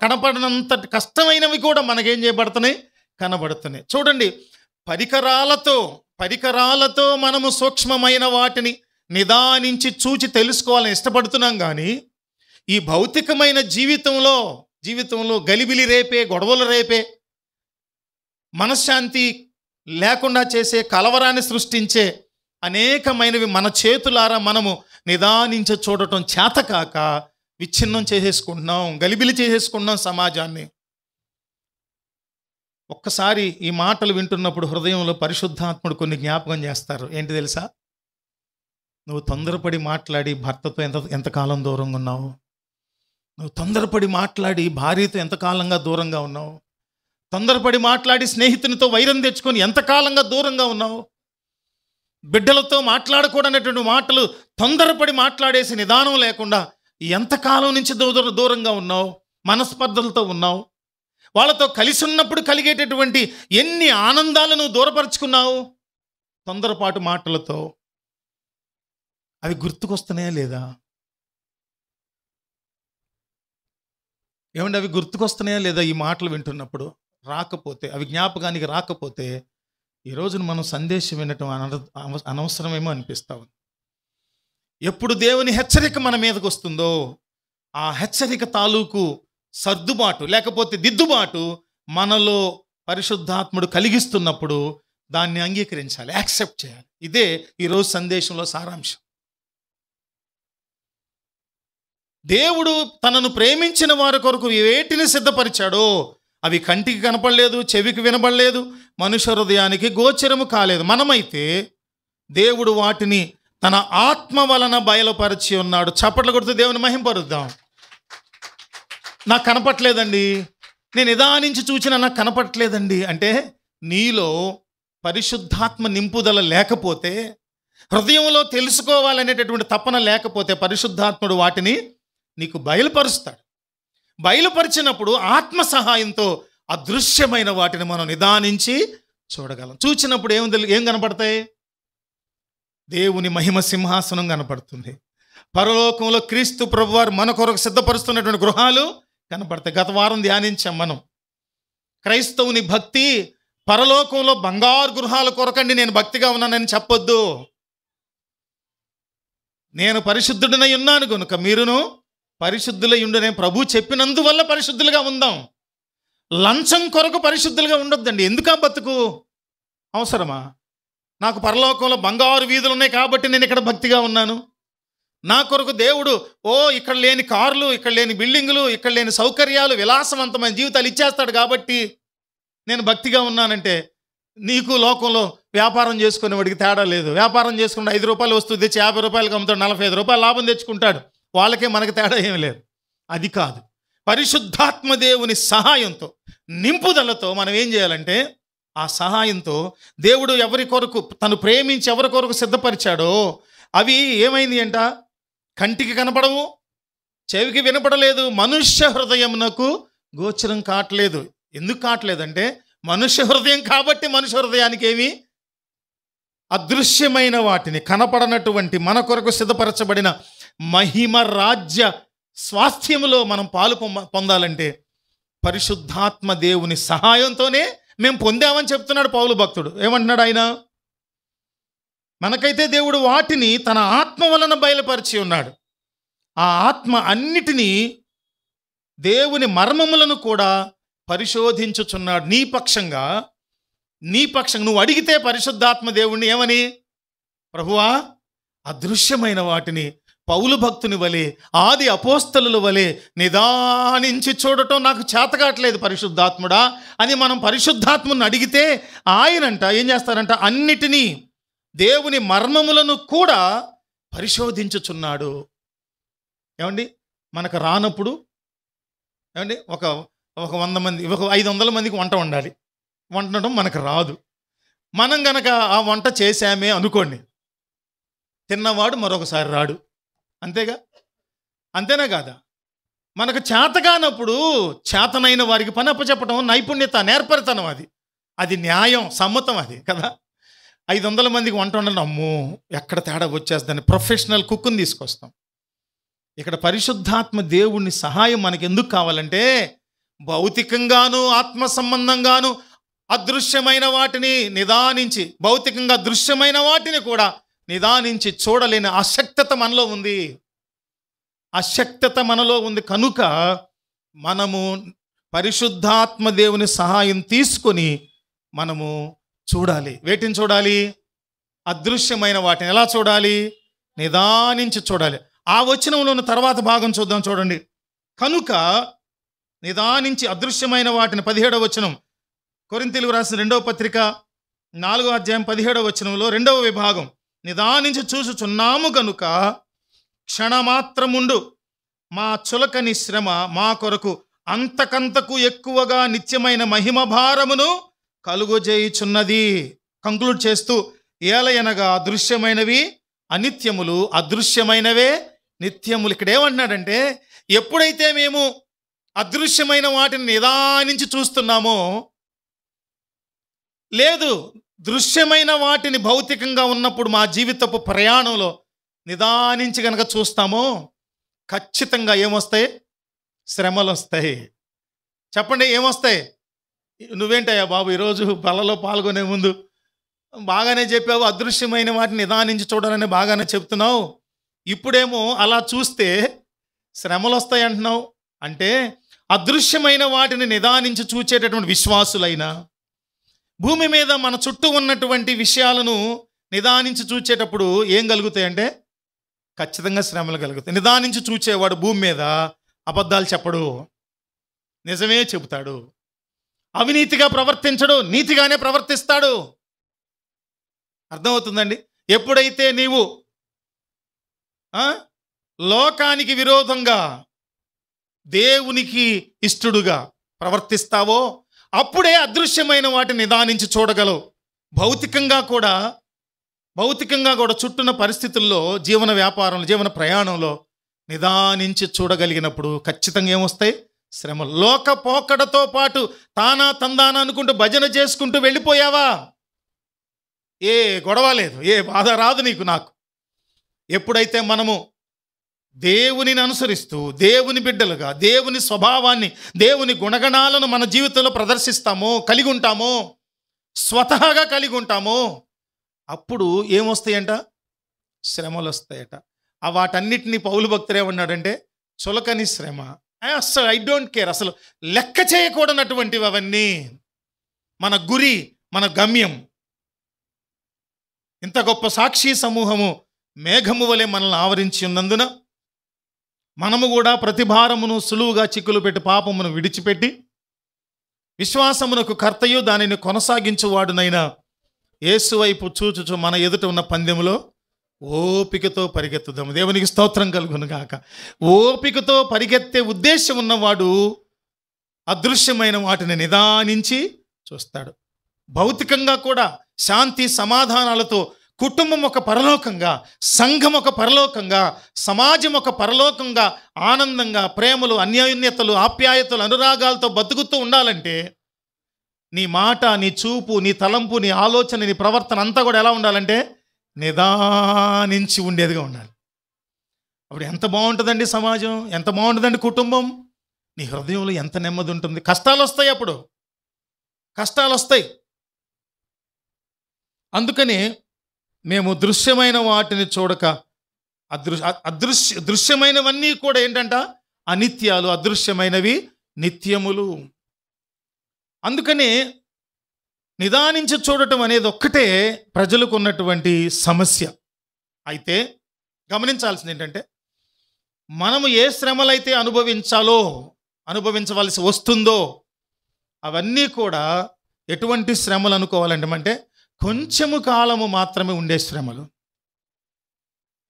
[SPEAKER 1] కనపడనంత కష్టమైనవి కూడా మనకేం చేయబడుతున్నాయి, కనబడుతున్నాయి. చూడండి, పరికరాలతో మనము సూక్ష్మమైన వాటిని నిదానించి చూచి తెలుసుకోవాలని ఇష్టపడుతున్నాం. కానీ ఈ భౌతికమైన జీవితంలో జీవితంలో గలిబిలి రేపే, గొడవలు రేపే, మనశ్శాంతి లేకుండా చేసే, కలవరాన్ని సృష్టించే అనేకమైనవి మన చేతులారా మనము నిదానించి చూడటం చేతకాక విచ్ఛిన్నం చేసేసుకుంటున్నాం, గలిబిలి చేసేసుకుంటున్నాం సమాజాన్ని. ఒక్కసారి ఈ మాటలు వింటున్నప్పుడు హృదయంలో పరిశుద్ధాత్ముడు కొన్ని జ్ఞాపకం చేస్తారు. ఏంటి తెలుసా? నువ్వు తొందరపడి మాట్లాడి భర్తతో ఎంతకాలం దూరంగా ఉన్నావు, నువ్వు తొందరపడి మాట్లాడి భార్యతో ఎంతకాలంగా దూరంగా ఉన్నావు, తొందరపడి మాట్లాడి స్నేహితునితో వైరం తెచ్చుకొని ఎంతకాలంగా దూరంగా ఉన్నావు, బిడ్డలతో మాట్లాడకూడనటువంటి మాటలు తొందరపడి మాట్లాడేసి నిదానం లేకుండా ఎంతకాలం నుంచి దూరంగా ఉన్నావు, మనస్పర్ధలతో ఉన్నావు, వాళ్ళతో కలిసి ఉన్నప్పుడు కలిగేటటువంటి ఎన్ని ఆనందాలను దూరపరుచుకున్నావు తొందరపాటు మాటలతో. అవి గుర్తుకొస్తున్నాయా లేదా? ఏమండి, అవి గుర్తుకొస్తున్నాయా లేదా? ఈ మాటలు వింటున్నప్పుడు రాకపోతే, అవి జ్ఞాపకానికి రాకపోతే ఈ రోజున మనం సందేశం వినటం అనవసరమేమో అనిపిస్తా ఉంది. ఎప్పుడు దేవుని హెచ్చరిక మన మీదకి వస్తుందో ఆ హెచ్చరిక తాలూకు సర్దుబాటు లేకపోతే దిద్దుబాటు మనలో పరిశుద్ధాత్ముడు కలిగిస్తున్నప్పుడు దాన్ని అంగీకరించాలి, యాక్సెప్ట్ చేయాలి. ఇదే ఈరోజు సందేశంలో సారాంశం. దేవుడు తనను ప్రేమించిన వారి కొరకు వేటిని సిద్ధపరిచాడో అవి కంటికి కనపడలేదు, చెవికి వినబడలేదు, మనుష్య హృదయానికి గోచరము కాలేదు. మనమైతే దేవుడు వాటిని తన ఆత్మ వలన బయలుపరిచి ఉన్నాడు. చప్పట్లు కొడుతూ దేవుని మహింపరుద్దాం. నాకు కనపట్లేదండి, నేను నిదానించి చూచినా నాకు కనపట్లేదండి అంటే నీలో పరిశుద్ధాత్మ నింపుదల లేకపోతే, హృదయంలో తెలుసుకోవాలనేటటువంటి తపన లేకపోతే పరిశుద్ధాత్ముడు వాటిని నీకు బయలుపరుస్తాడు. బయలుపరిచినప్పుడు ఆత్మ సహాయంతో అదృశ్యమైన వాటిని మనం నిదానించి చూడగలం. చూచినప్పుడు ఏం కనపడతాయి? దేవుని మహిమ సింహాసనం కనపడుతుంది. పరలోకంలో క్రీస్తు ప్రభువారు మన కొరకు సిద్ధపరుస్తున్నటువంటి గృహాలు కనపడతాయి. గత వారం ధ్యానించాం మనం. క్రైస్తవుని భక్తి పరలోకంలో బంగారు గృహాల కొరకండి నేను భక్తిగా ఉన్నానని చెప్పొద్దు. నేను పరిశుద్ధుడినై ఉన్నాను కనుక మీరును పరిశుద్ధులై ఉండునే ప్రభు చెప్పినందువల్ల పరిశుద్ధులుగా ఉందాం. లంచం కొరకు పరిశుద్ధులుగా ఉండొద్దండి. ఎందుకా బతుకు? అవసరమా? నాకు పరలోకంలో బంగారు వీధులు ఉన్నాయి కాబట్టి నేను ఇక్కడ భక్తిగా ఉన్నాను. నా కొరకు దేవుడు ఇక్కడ లేని కార్లు, ఇక్కడ లేని బిల్డింగులు, ఇక్కడ లేని సౌకర్యాలు, విలాసవంతమైన జీవితాలు ఇచ్చేస్తాడు కాబట్టి నేను భక్తిగా ఉన్నానంటే నీకు లోకంలో వ్యాపారం చేసుకునే వాడికి తేడా లేదు. వ్యాపారం చేసుకుంటే 5 రూపాయలు వస్తువు తెచ్చి 50 రూపాయలకి అమ్ముతాడు, 45 రూపాయలు లాభం తెచ్చుకుంటాడు. వాళ్ళకే మనకి తేడా ఏమి లేదు. అది కాదు. పరిశుద్ధాత్మ దేవుని సహాయంతో, నింపుదలతో మనం ఏం చేయాలంటే ఆ సహాయంతో దేవుడు ఎవరి కొరకు తను ప్రేమించి ఎవరి కొరకు సిద్ధపరిచాడో అవి ఏమైంది అంట? కంటికి కనపడవు, చెవికి వినపడలేదు, మనుష్య హృదయమునకు గోచరం కావట్లేదు. ఎందుకు కావట్లేదంటే మనుష్య హృదయం కాబట్టి మనుష్య హృదయానికి ఏమి అదృశ్యమైన వాటిని, కనపడనటువంటి మన కొరకు సిద్ధపరచబడిన మహిమ రాజ్య స్వాస్థ్యములో మనం పాలు పొందాలంటే పరిశుద్ధాత్మ దేవుని సహాయంతోనే మేము పొందామని చెప్తున్నాడు పౌలు భక్తుడు. ఏమంటున్నాడు ఆయన? మనకైతే దేవుడు వాటిని తన ఆత్మ వలన బయలుపరిచి ఉన్నాడు. ఆ ఆత్మ అన్నిటినీ, దేవుని మర్మములను కూడా పరిశోధించుచున్నాడు. నీ పక్షంగా నువ్వు అడిగితే పరిశుద్ధాత్మ దేవుణ్ణి ఏమని? ప్రభువా, అదృశ్యమైన వాటిని పౌలు భక్తుని వలె, ఆది అపోస్తలుల వలె నిదానించి చూడటం నాకు చేతకాట్లేదు పరిశుద్ధాత్ముడా అని మనం పరిశుద్ధాత్మను అడిగితే ఆయనంట ఏం చేస్తారంట? అన్నిటినీ, దేవుని మర్మములను కూడా పరిశోధించుచున్నాడు. ఏమండి, మనకు రానప్పుడు ఏమండి ఒక 100 మంది, ఒక 500 మందికి వంట వండాలి. వండడం మనకు రాదు. మనం గనక ఆ వంట చేశామే అనుకోండి, తిన్నవాడు మరొకసారి రాడు. అంతేనా కాదా? మనకు చేతగానప్పుడు చేతనైన వారికి పని అప్పచెప్పడం నైపుణ్యత, నేర్పరితనం. అది న్యాయం, సమ్మతం అది కదా. 500 మందికి వంట వండడం, అమ్మో ఎక్కడ తేడా వచ్చేస్తుందని ప్రొఫెషనల్ కుక్కుని తీసుకొస్తాం. ఇక్కడ పరిశుద్ధాత్మ దేవుని సహాయం మనకి ఎందుకు కావాలంటే భౌతికంగాను ఆత్మ సంబంధంగాను అదృశ్యమైన వాటిని నిదానించి, భౌతికంగా దృశ్యమైన వాటిని కూడా నిదానించి చూడలేని అశక్తత మనలో ఉంది. కనుక మనము పరిశుద్ధాత్మ దేవుని సహాయం తీసుకొని మనము చూడాలి. వేటిని చూడాలి? అదృశ్యమైన వాటిని. ఎలా చూడాలి? నిదానించి చూడాలి. ఆ వచనంలోని తర్వాత భాగం చూద్దాం, చూడండి. కనుక నిదానించి అదృశ్యమైన వాటిని, 17వ వచనం, కొరింథీయులకు రాసిన 2వ పత్రిక 4వ అధ్యాయం 17వ వచనంలో 2వ విభాగం, నిదానించి చూసుచున్నాము గనుక క్షణమాత్రముండు మా చులకని శ్రమ మా కొరకు అంతకంతకు ఎక్కువగా నిత్యమైన మహిమ భారమును కలుగజేయుచున్నది. కంక్లూడ్ చేస్తూ, ఏలయనగా అదృశ్యమైనవి అనిత్యములు, అదృశ్యమైనవే నిత్యములు. ఇక్కడ ఏమంటున్నాడంటే, ఎప్పుడైతే మేము అదృశ్యమైన వాటిని నిదానించి చూస్తున్నామో, లేదు దృశ్యమైన వాటిని భౌతికంగా ఉన్నప్పుడు మా జీవితపు ప్రయాణంలో నిదానించి కనుక చూస్తామో ఖచ్చితంగా ఏమొస్తాయి? శ్రమలు వస్తాయి. చెప్పండి, ఏమొస్తాయి? నువ్వేంటయ్యా బాబు ఈరోజు బలలో పాల్గొనే ముందు బాగానే చెప్పావు, అదృశ్యమైన వాటిని నిదానించి చూడాలని బాగానే చెప్తున్నావు, ఇప్పుడేమో అలా చూస్తే శ్రమలు వస్తాయి అంటున్నావు. అంటే అదృశ్యమైన వాటిని నిదానించి చూచేటటువంటి విశ్వాసులైనా, భూమి మీద మన చుట్టూ ఉన్నటువంటి విషయాలను నిదానించి చూచేటప్పుడు ఏం కలుగుతాయంటే ఖచ్చితంగా శ్రమలు కలుగుతాయి. నిదానించి చూచేవాడు భూమి మీద అబద్ధాలు చెప్పడు, నిజమే చెబుతాడు. అవినీతిగా ప్రవర్తించడు, నీతిగానే ప్రవర్తిస్తాడు. అర్థమవుతుందండి? ఎప్పుడైతే నీవు లోకానికి విరోధంగా దేవునికి ఇష్టడుగా ప్రవర్తిస్తావో అప్పుడే అదృశ్యమైన వాటిని నిదానించి చూడగలవు. భౌతికంగా కూడా చుట్టూన్న పరిస్థితుల్లో, జీవన వ్యాపారంలో, జీవన ప్రయాణంలో నిదానించి చూడగలిగినప్పుడు ఖచ్చితంగా ఏమొస్తాయి? శ్రమలు. లోక పోకడతో పాటు తానా తందానా అనుకుంటూ భజన చేసుకుంటూ వెళ్ళిపోయావా? ఏ గొడవ లేదు, ఏ బాధ రాదు నీకు నాకు. ఎప్పుడైతే మనము దేవునిని అనుసరిస్తూ దేవుని బిడ్డలుగా దేవుని స్వభావాన్ని, దేవుని గుణగణాలను మన జీవితంలో ప్రదర్శిస్తామో, కలిగి ఉంటామో, స్వతహాగా కలిగి ఉంటామో, అప్పుడు ఏమొస్తాయంట? శ్రమలు వస్తాయట. వాటన్నిటినీ పౌలు భక్తుడు ఏమన్నాడంటే, చులకని శ్రమ. అసలు ఐ డోంట్ కేర్, అసలు లెక్క చేయకూడనటువంటివి అవన్నీ. మన గురి, మన గమ్యం. ఇంత గొప్ప సాక్షి సమూహము మేఘము వలె మనల్ని ఆవరించి ఉన్నందున మనము కూడా ప్రతిభారమును సులువుగా చిక్కులు పెట్టి పాపమును విడిచిపెట్టి విశ్వాసమునకు కర్తయు దానిని కొనసాగించువాడునైన యేసు వైపు చూచుచు మన ఎదుట ఉన్న పందెములో ఓపికతో పరిగెత్తుదాము. దేవునికి స్తోత్రం కలుగును గాక. ఓపికతో పరిగెత్తే ఉద్దేశం ఉన్నవాడు అదృశ్యమైన వాటిని నిదానించి చూస్తాడు. భౌతికంగా కూడా శాంతి సమాధానాలతో కుటుంబం ఒక పరలోకంగా, సంఘం ఒక పరలోకంగా, సమాజం ఒక పరలోకంగా ఆనందంగా, ప్రేమలు, అన్యోన్యతలు, ఆప్యాయతలు, అనురాగాలతో బతుకుతూ ఉండాలంటే నీ మాట, నీ చూపు, నీ తలంపు, నీ ఆలోచన, నీ ప్రవర్తన అంతా కూడా ఎలా ఉండాలంటే నిదానించి ఉండేదిగా ఉండాలి. అప్పుడు ఎంత బాగుంటుందండి సమాజం, ఎంత బాగుంటుందండి కుటుంబం. నీ హృదయంలో ఎంత నెమ్మది ఉంటుంది. కష్టాలు వస్తాయి, అప్పుడు కష్టాలు వస్తాయి. అందుకని మేము దృశ్యమైన వాటిని చూడక దృశ్యమైనవన్నీ కూడా ఏంటంట అనిత్యాలు, అదృశ్యమైనవి నిత్యములు. అందుకని నిదానించి చూడటం అనేది ఒక్కటే ప్రజలకు ఉన్నటువంటి సమస్య. అయితే గమనించాల్సింది ఏంటంటే, మనము ఏ శ్రమలైతే అనుభవించవలసి వస్తుందో అవన్నీ కూడా ఎటువంటి శ్రమలు అనుకోవాలంటే, అంటే కొంచెము కాలము మాత్రమే ఉండే శ్రమలు.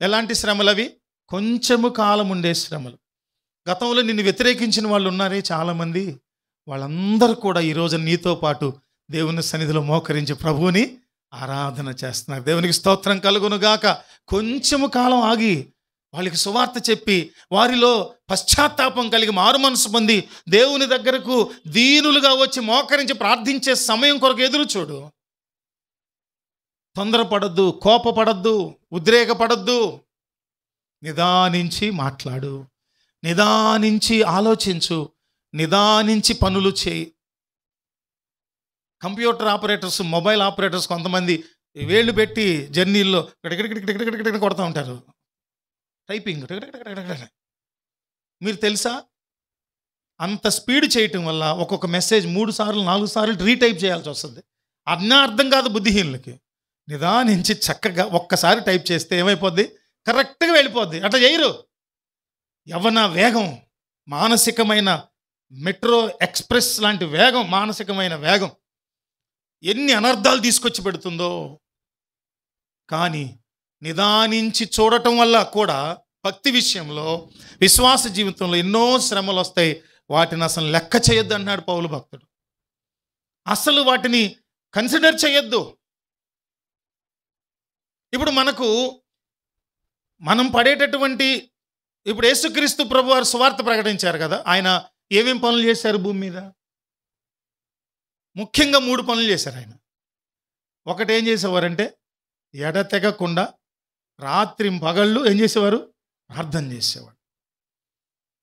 [SPEAKER 1] ఎలాంటి శ్రమలు అవి? కొంచెము కాలం ఉండే శ్రమలు. గతంలో నిన్ను వ్యతిరేకించిన వాళ్ళు ఉన్నారే చాలామంది, వాళ్ళందరూ కూడా ఈరోజు నీతో పాటు దేవుని సన్నిధిలో మోకరించి ప్రభువుని ఆరాధన చేస్తున్నారు. దేవునికి స్తోత్రం కలుగును గాక. కొంచెము కాలం ఆగి వాళ్ళకి సువార్త చెప్పి వారిలో పశ్చాత్తాపం కలిగి మారు మనసు పొంది దేవుని దగ్గరకు దీనులుగా వచ్చి మోకరించి ప్రార్థించే సమయం కొరకు ఎదురు చూడు. తొందరపడద్దు, కోపపడద్దు, ఉద్రేకపడద్దు. నిదానించి మాట్లాడు, నిదానించి ఆలోచించు, నిదానించి పనులు చేయి. కంప్యూటర్ ఆపరేటర్స్, మొబైల్ ఆపరేటర్స్ కొంతమంది వేళ్ళు పెట్టి జర్నీల్లో గిటగిట కొడతా ఉంటారు, టైపింగ్. మీరు తెలుసా అంత స్పీడ్ చేయటం వల్ల ఒక్కొక్క మెసేజ్ 3 సార్లు 4 సార్లు రీటైప్ చేయాల్సి వస్తుంది. అన్నా అర్థం కాదు బుద్ధిహీనులకి. నిదానించి చక్కగా ఒక్కసారి టైప్ చేస్తే ఏమైపోద్ది, కరెక్ట్గా వెళ్ళిపోద్ది. అట్లా చేయరు. యవ్వన వేగం, మానసికమైన మెట్రో ఎక్స్ప్రెస్ లాంటి వేగం, మానసికమైన వేగం ఎన్ని అనర్థాలు తీసుకొచ్చి పెడుతుందో. కానీ నిదానించి చూడటం వల్ల కూడా భక్తి విషయంలో, విశ్వాస జీవితంలో ఎన్నో శ్రమలు వస్తాయి. వాటిని అసలు లెక్క చేయొద్దు అన్నాడు పౌలు భక్తుడు. అసలు వాటిని కన్సిడర్ చేయొద్దు. ఇప్పుడు మనం పడేటటువంటి, ఇప్పుడు యేసుక్రీస్తు ప్రభు వారు సువార్త ప్రకటించారు కదా, ఆయన ఏమేం పనులు చేశారు భూమి మీద? ముఖ్యంగా 3 పనులు చేశారు ఆయన. ఒకటి ఏం చేసేవారంటే, ఎడతెగకుండా రాత్రి పగళ్ళు ఏం చేసేవారు? ప్రార్థన చేసేవారు.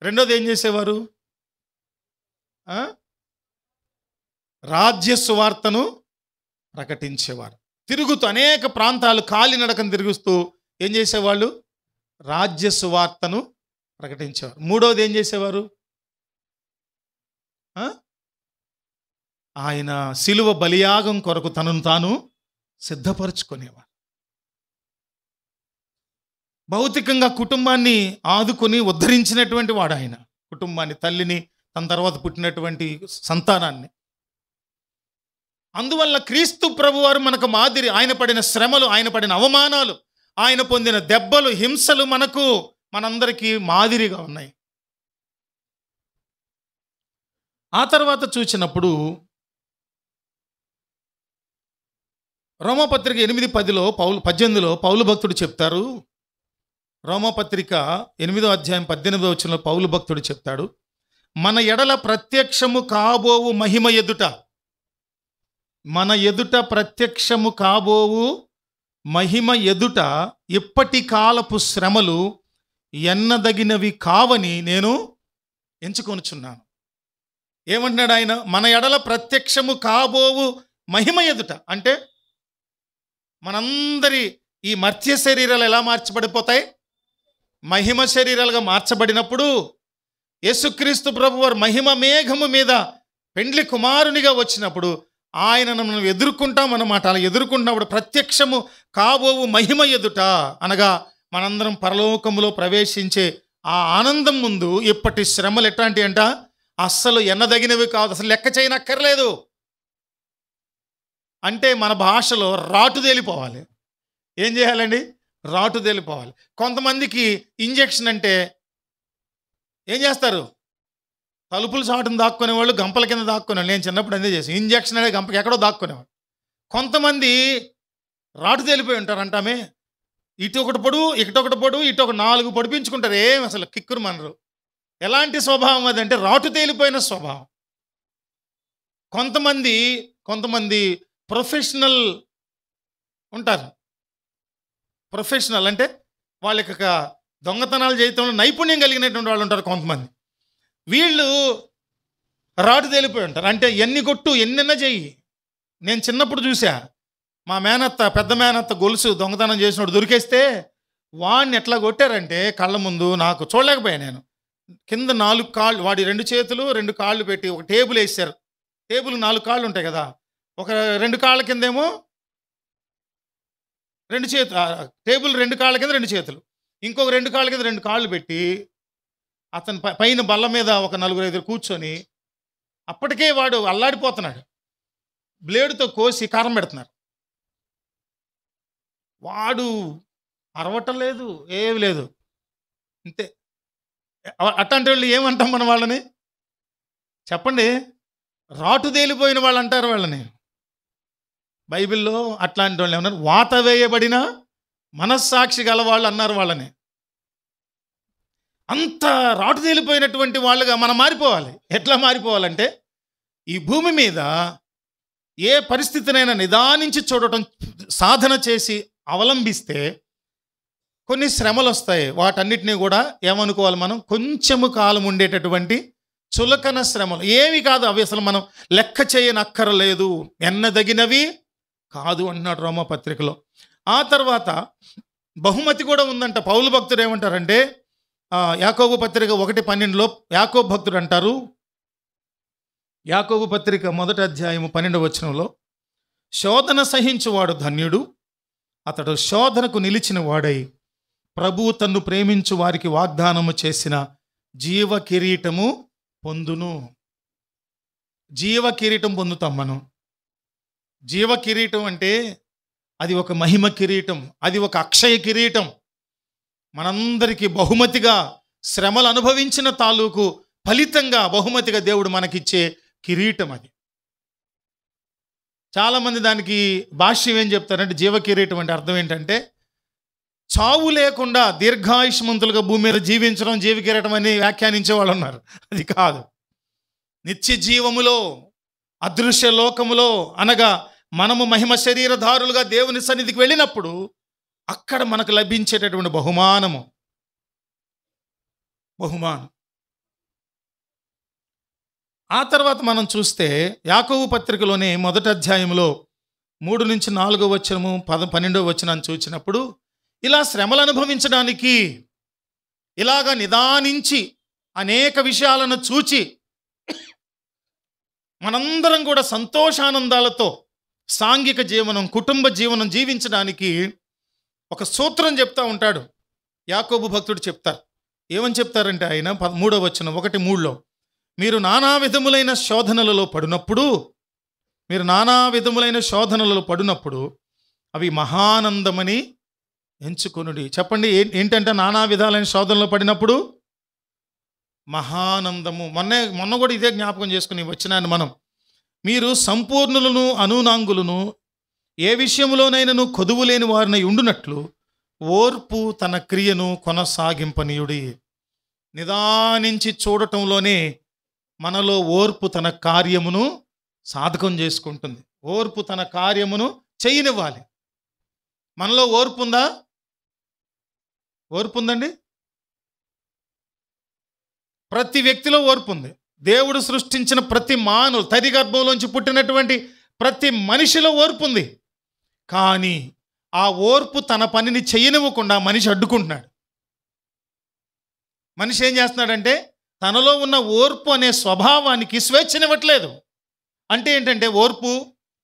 [SPEAKER 1] రెండోది ఏం చేసేవారు? రాజ్య సువార్తను ప్రకటించేవారు. తిరుగుతూ అనేక ప్రాంతాలు కాలినడకను తిరుగుతూ ఏం చేసేవాళ్ళు? రాజ్య సువార్తను ప్రకటించేవారు. మూడోది ఏం చేసేవారు? ఆయన శిలువ బలియాగం కొరకు తనను తాను సిద్ధపరచుకునేవారు. భౌతికంగా కుటుంబాన్ని ఆదుకొని ఉద్ధరించినటువంటి వాడు ఆయన. కుటుంబాన్ని, తల్లిని, తన తర్వాత పుట్టినటువంటి సంతానాన్ని. అందువల్ల క్రీస్తు ప్రభువారు మనకు మాదిరి. ఆయన పడిన శ్రమలు, ఆయన పడిన అవమానాలు, ఆయన పొందిన దెబ్బలు, హింసలు మనందరికీ మాదిరిగా ఉన్నాయి. ఆ తర్వాత చూసినప్పుడు రోమాపత్రిక 8:10లో 18లో పౌలు భక్తుడు చెప్తారు. రోమాపత్రిక 8వ అధ్యాయం 18వ వచనంలో పౌలు భక్తుడు చెప్తాడు, మన ఎడల ప్రత్యక్షము కాబోవు మహిమ ఎదుట, మన ఎదుట ప్రత్యక్షము కాబోవు మహిమ ఎదుట ఇప్పటి కాలపు శ్రమలు ఎన్నదగినవి కావని నేను ఎంచుకొనుచున్నాను. ఏమంటున్నాడు ఆయన? మన ఎడల ప్రత్యక్షము కాబోవు మహిమ ఎదుట అంటే మనందరి ఈ మర్త్య శరీరాలు ఎలా మార్చబడిపోతాయి? మహిమ శరీరాలుగా మార్చబడినప్పుడు యేసుక్రీస్తు ప్రభువారు మహిమ మేఘము మీద పెండ్లి కుమారునిగా వచ్చినప్పుడు ఆయనను మనం ఎదుర్కొంటాం అన్నమాట. అలా ఎదుర్కొంటున్నప్పుడు ప్రత్యక్షము కాబోవు మహిమ ఎదుట, అనగా మనందరం పరలోకములో ప్రవేశించే ఆ ఆనందం ముందు ఇప్పటి శ్రమలు ఎట్లాంటి అంట? అస్సలు ఎన్నదగినవి కాదు, అసలు లెక్క చేయనక్కర్లేదు. అంటే మన భాషలో రాటు తేలిపోవాలి. ఏం చేయాలండి? రాటు తేలిపోవాలి. కొంతమందికి ఇంజెక్షన్ అంటే ఏం చేస్తారు? తలుపులు చాటును దాక్కునేవాళ్ళు, గంపల కింద దాక్కునేవాళ్ళు. నేను చిన్నప్పుడు అందే చేసి ఇంజెక్షన్ అనే గంపకి ఎక్కడో దాక్కునేవాళ్ళు. కొంతమంది రాటు తేలిపోయి ఉంటారు అంటామే. ఇటు ఒకటి పొడు, ఇటొకటి పొడు, ఇటు ఒక 4 పొడిపించుకుంటారు. ఏం అసలు కిక్కురు మనరు. ఎలాంటి స్వభావం అది అంటే రాటు తేలిపోయిన స్వభావం. కొంతమంది ప్రొఫెషనల్ ఉంటారు. ప్రొఫెషనల్ అంటే వాళ్ళకి దొంగతనాలు చేయటంలో నైపుణ్యం కలిగినటువంటి వాళ్ళు ఉంటారు కొంతమంది. వీళ్ళు రాటు తేలిపోయి ఉంటారు. అంటే ఎన్ని కొట్టు, ఎన్నెన్న చెయ్యి. నేను చిన్నప్పుడు చూసా, మా పెద్ద మేనత్త గొలుసు దొంగతనం చేసినోడు దొరికేస్తే వాడిని ఎట్లా కొట్టారంటే కళ్ళ ముందు నాకు చూడలేకపోయాను నేను. కింద 4 కాళ్ళు, వాడి 2 చేతులు 2 కాళ్ళు పెట్టి ఒక టేబుల్ వేసారు. టేబుల్ 4 కాళ్ళు ఉంటాయి కదా, ఒక 2 కాళ్ళ కిందేమో 2 చేతులు, టేబుల్ 2 కాళ్ళ కింద 2 చేతులు, ఇంకొక 2 కాళ్ళ కింద 2 కాళ్ళు పెట్టి అతను పైన బల్ల మీద ఒక 4-5 కూర్చొని, అప్పటికే వాడు అల్లాడిపోతున్నాడు. బ్లేడుతో కోసి కారం పెడుతున్నారు. వాడు అరవటం లేదు, ఏమి లేదు, అంతే. అట్లాంటి వాళ్ళు ఏమంటాం మన వాళ్ళని? చెప్పండి. రాటు తేలిపోయిన వాళ్ళు అంటారు వాళ్ళని. బైబిల్లో అట్లాంటి వాళ్ళు ఏమన్నారు? వాత వేయబడిన మనస్సాక్షి గల వాళ్ళు అన్నారు వాళ్ళని. అంత రాటు తేలిపోయినటువంటి వాళ్ళుగా మనం మారిపోవాలి. ఎట్లా మారిపోవాలంటే, ఈ భూమి మీద ఏ పరిస్థితినైనా నిదానించి చూడటం, సాధన చేసి అవలంబిస్తే కొన్ని శ్రమలు వస్తాయి. వాటన్నిటినీ కూడా ఏమనుకోవాలి మనం? కొంచెము కాలం ఉండేటటువంటి చులకన శ్రమలు. ఏమి కాదు అవి, అసలు మనం లెక్క చేయనక్కరలేదు, ఎన్నదగినవి కాదు అంటున్నాడు రోమపత్రికలో. ఆ తర్వాత బహుమతి కూడా ఉందంట. పౌలు భక్తుడు ఏమంటారంటే, యాకోబు పత్రిక 1:12లో యాకోబు భక్తుడు అంటారు, యాకోబు పత్రిక 1:12 శోధన సహించువాడు ధన్యుడు, అతడు శోధనకు నిలిచిన వాడై ప్రభువు తన్ను ప్రేమించు వారికి వాగ్దానము చేసిన జీవ కిరీటము పొందును. జీవ కిరీటం పొందుతాం మనం. జీవ కిరీటం అంటే అది ఒక మహిమ కిరీటం, అది ఒక అక్షయ కిరీటం. మనందరికీ బహుమతిగా శ్రమలు అనుభవించిన తాలూకు ఫలితంగా బహుమతిగా దేవుడు మనకిచ్చే కిరీటం అది. చాలామంది దానికి భాష్యం ఏం చెప్తారంటే, జీవ కిరీటం అంటే అర్థం ఏంటంటే చావు లేకుండా దీర్ఘాయుష్మంతులుగా భూమి మీద జీవించడం జీవ కిరీటం అని వ్యాఖ్యానించే వాళ్ళు ఉన్నారు. అది కాదు. నిత్య జీవములో, అదృశ్య లోకములో, అనగా మనము మహిమ శరీరధారులుగా దేవుని సన్నిధికి వెళ్ళినప్పుడు అక్కడ మనకు లభించేటటువంటి బహుమానం. ఆ తర్వాత మనం చూస్తే యాకోబు పత్రికలోనే 1:3-4 12 చూసినప్పుడు ఇలా శ్రమలు అనుభవించడానికి, ఇలాగ నిదానించి అనేక విషయాలను చూచి మనందరం కూడా సంతోషానందాలతో సాంఘిక జీవనం, కుటుంబ జీవనం జీవించడానికి ఒక సూత్రం చెప్తా ఉంటాడు యాకోబు భక్తుడు. చెప్తారు. ఏమని చెప్తారంటే ఆయన 1:3 మీరు నానా విధములైన శోధనలలో పడినప్పుడు అవి మహానందమని ఎంచుకొనుడి. చెప్పండి, ఏంటంటే నానా విధాలైన శోధనలో పడినప్పుడు మహానందము. మొన్న కూడా ఇదే జ్ఞాపకం చేసుకుని వచ్చినాను మనం. మీరు సంపూర్ణులను అనూనాంగులను ఏ విషయంలోనైనను కొదువు లేని వారినై ఉండునట్లు ఓర్పు తన క్రియను కొనసాగింపనీయుడి. నిదానించి చూడటంలోనే మనలో ఓర్పు తన కార్యమును సాధకం చేసుకుంటుంది. ఓర్పు తన కార్యమును చేయనివ్వాలి. మనలో ఓర్పు ఉందా? ఓర్పు ఉందండి. ప్రతి వ్యక్తిలో ఓర్పు ఉంది. దేవుడు సృష్టించిన ప్రతి మానవులు, తల్లి గర్భంలోంచి పుట్టినటువంటి ప్రతి మనిషిలో ఓర్పు ఉంది. కానీ ఆ ఓర్పు తన పనిని చేయనివ్వకుండా మనిషి అడ్డుకుంటున్నాడు. మనిషి ఏం చేస్తున్నాడంటే తనలో ఉన్న ఓర్పు అనే స్వభావానికి స్వేచ్ఛనివ్వట్లేదు. అంటే ఏంటంటే ఓర్పు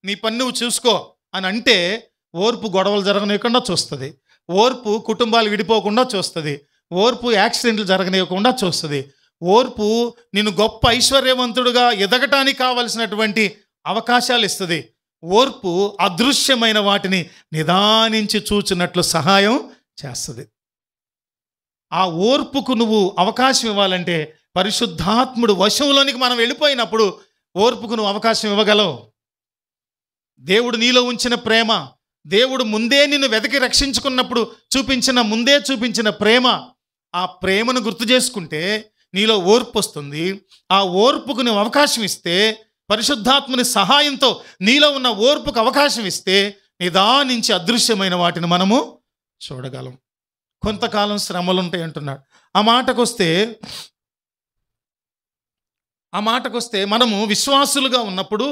[SPEAKER 1] నీ పని నువ్వు చూసుకో అని అంటే ఓర్పు గొడవలు జరగనివ్వకుండా చూస్తుంది, ఓర్పు కుటుంబాలు విడిపోకుండా చూస్తుంది, ఓర్పు యాక్సిడెంట్లు జరగనివ్వకుండా చూస్తుంది, ఓర్పు నిన్ను గొప్ప ఐశ్వర్యవంతుడుగా ఎదగటానికి కావలసినటువంటి అవకాశాలు ఇస్తుంది, ఓర్పు అదృశ్యమైన వాటిని నిదానించి చూచినట్లు సహాయం చేస్తుంది. ఆ ఓర్పుకు నువ్వు అవకాశం ఇవ్వాలంటే పరిశుద్ధాత్ముడు వశంలోనికి మనం వెళ్ళిపోయినప్పుడు ఓర్పుకు నువ్వు అవకాశం ఇవ్వగలవు. దేవుడు నీలో ఉంచిన ప్రేమ, దేవుడు ముందే నిన్ను వెతికి రక్షించుకున్నప్పుడు చూపించిన ప్రేమ, ఆ ప్రేమను గుర్తు చేసుకుంటే నీలో ఓర్పు వస్తుంది. ఆ ఓర్పుకు నువ్వు అవకాశం ఇస్తే, పరిశుద్ధాత్ముని సహాయంతో నీలో ఉన్న ఓర్పుకు అవకాశం ఇస్తే నిదానించి అదృశ్యమైన వాటిని మనము చూడగలం. కొంతకాలం శ్రమలు ఉంటాయి అంటున్నాడు. ఆ మాటకొస్తే మనము విశ్వాసులుగా ఉన్నప్పుడు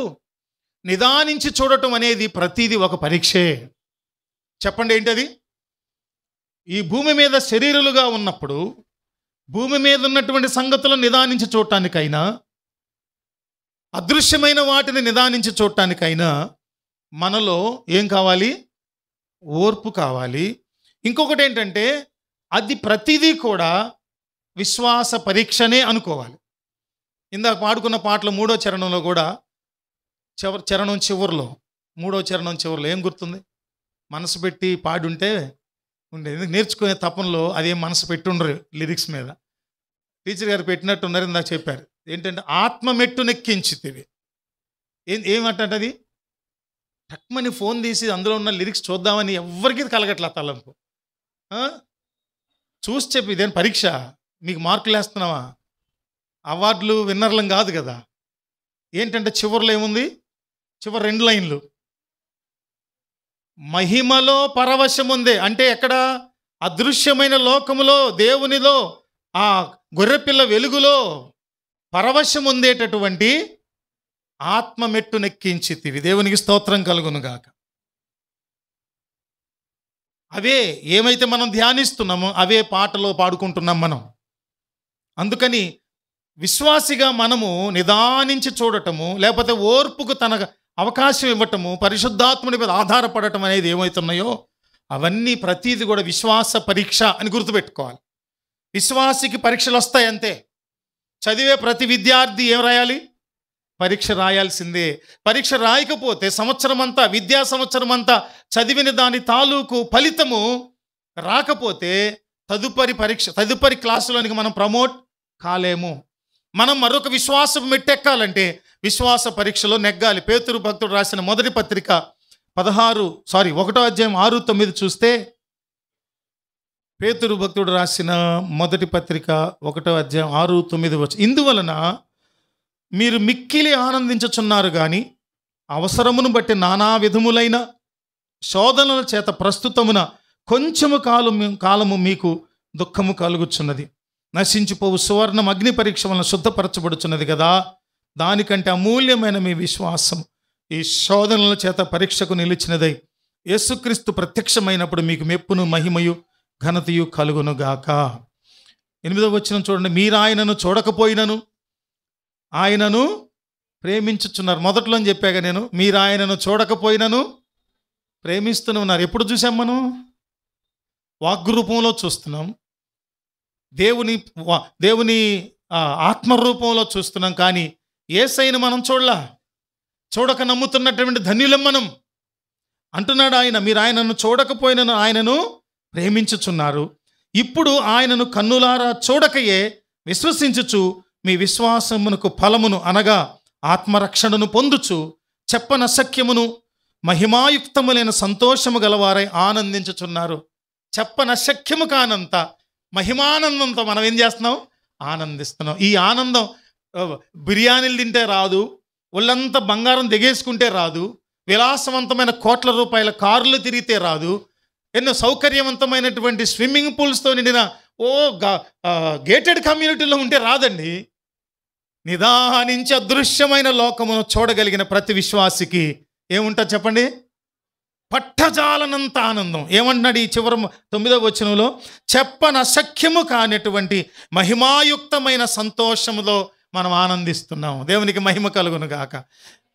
[SPEAKER 1] నిదానించి చూడటం అనేది ప్రతిదీ ఒక పరీక్షే. చెప్పండి ఏంటది? ఈ భూమి మీద శరీరులుగా ఉన్నప్పుడు భూమి మీద ఉన్నటువంటి సంగతులను నిదానించి చూడటానికైనా, అదృశ్యమైన వాటిని నిదానించి చూడటానికైనా మనలో ఏం కావాలి? ఓర్పు కావాలి. ఇంకొకటి ఏంటంటే అది ప్రతిదీ కూడా విశ్వాస పరీక్షనే అనుకోవాలి. ఇందాక పాడుకున్న పాటలో 3వ చరణంలో కూడా చరణం చివరిలో 3వ చరణం చివరిలో ఏం గుర్తుంది? మనసు పెట్టి పాడుంటే ఉండేది. నేర్చుకునే తపనలో అదేం మనసు పెట్టి ఉండరు లిరిక్స్ మీద. టీచర్ గారు పెట్టినట్టున్నారు, ఇందాక చెప్పారు. ఏంటంటే ఆత్మ మెట్టు నెక్కించితివి. ఏమంటే అది టక్మని ఫోన్ తీసి అందులో ఉన్న లిరిక్స్ చూద్దామని ఎవ్వరికీ కలగట్లా తలంపు. చూసి చెప్పి ఇదేం పరీక్ష, మీకు మార్కులు వేస్తున్నావా? అవార్డులు విన్నర్లం కాదు కదా. ఏంటంటే చివరిలో ఏముంది? చివరి 2 లైన్లు మహిమలో పరవశం ఉంది. అంటే ఎక్కడ? అదృశ్యమైన లోకములో, దేవునిలో, ఆ గొర్రెపిల్ల వెలుగులో పరవశం ఉండేటటువంటి ఆత్మ మెట్టు నెక్కించితివి. దేవునికి స్తోత్రం కలుగునుగాక. అవే ఏమైతే మనం ధ్యానిస్తున్నామో అవే పాటలో పాడుకుంటున్నాం మనం. అందుకని విశ్వాసిగా మనము నిదానించి చూడటము, లేకపోతే ఓర్పుకు తన అవకాశం ఇవ్వటము, పరిశుద్ధాత్ముని మీద ఆధారపడటం అనేది ఏమవుతున్నాయో అవన్నీ ప్రతీది కూడా విశ్వాస పరీక్ష అని గుర్తుపెట్టుకోవాలి. విశ్వాసికి పరీక్షలు వస్తాయి అంతే. చదివే ప్రతి విద్యార్థి ఏం రాయాలి? పరీక్ష రాయాల్సిందే. పరీక్ష రాయకపోతే విద్యా సంవత్సరం అంతా చదివిన దాని తాలూకు ఫలితము రాకపోతే తదుపరి క్లాసులోనికి మనం ప్రమోట్ కాలేము. మనం మరొక విశ్వాసం మెట్టెక్కాలంటే విశ్వాస పరీక్షలో నెగ్గాలి. పేతురు భక్తుడు రాసిన మొదటి పత్రిక 1వ అధ్యాయం 6-9 చూస్తే, పేతురు భక్తుడు రాసిన మొదటి పత్రిక 1వ అధ్యాయం 6-9 ఇందువలన మీరు మిక్కిలి ఆనందించుచున్నారు గాని అవసరమును బట్టి నానా విధములైన శోధనల చేత ప్రస్తుతమున కొంచెము కాలము మీకు దుఃఖము కలుగుచున్నది. నశించిపోవు సువర్ణం అగ్ని పరీక్ష వలన శుద్ధపరచబడుచున్నది కదా, దానికంటే అమూల్యమైన మీ విశ్వాసం ఈ శోధనల చేత పరీక్షకు నిలిచినదై యేసుక్రీస్తు ప్రత్యక్షమైనప్పుడు మీకు మెప్పును మహిమయు ఘనతయు కలుగునుగాక. 8వ వచనం చూడండి. మీరు ఆయనను చూడకపోయినను ఆయనను ప్రేమించుచున్నారు. మొదట్లో చెప్పాగా నేను, మీరు ఆయనను చూడకపోయినను ప్రేమిస్తూనే ఉన్నారు. ఎప్పుడు చూసాం మనం? వాగ్రూపంలో చూస్తున్నాం, దేవుని ఆత్మరూపంలో చూస్తున్నాం. కానీ యేసయ్యను మనం చూడక నమ్ముతున్నటువంటి ధన్యులం మనం అంటున్నాడు ఆయన. మీరు ఆయనను చూడకపోయినను ఆయనను ప్రేమించుచున్నారు. ఇప్పుడు ఆయనను కన్నులారా చూడకయే విశ్వసించుచు మీ విశ్వాసమునకు ఫలమును అనగా ఆత్మరక్షణను పొందుచు చెప్పనశక్యమును మహిమాయుక్తములైన సంతోషము గలవారై ఆనందించుచున్నారు. చెప్పనశక్యము కానంత మహిమానందంతో మనం ఏం చేస్తున్నాం? ఆనందిస్తున్నాం. ఈ ఆనందం బిర్యానీలు తింటే రాదు, ఒళ్ళంతా బంగారం దిగేసుకుంటే రాదు, విలాసవంతమైన కోట్ల రూపాయల కార్లు తిరిగితే రాదు, ఎన్నో సౌకర్యవంతమైనటువంటి స్విమ్మింగ్ పూల్స్తో నిండిన గేటెడ్ కమ్యూనిటీలో ఉంటే రాదండి. నిదానించి అదృశ్యమైన లోకమును చూడగలిగిన ప్రతి విశ్వాసికి ఏముంటుంది చెప్పండి? పట్టజాలనంత ఆనందం. ఏమంటున్నాడు ఈ చివరి 9వ వచనంలో? చెప్పనశక్యము కానిటువంటి మహిమాయుక్తమైన సంతోషములో మనం ఆనందిస్తున్నాం. దేవునికి మహిమ కలుగును గాక.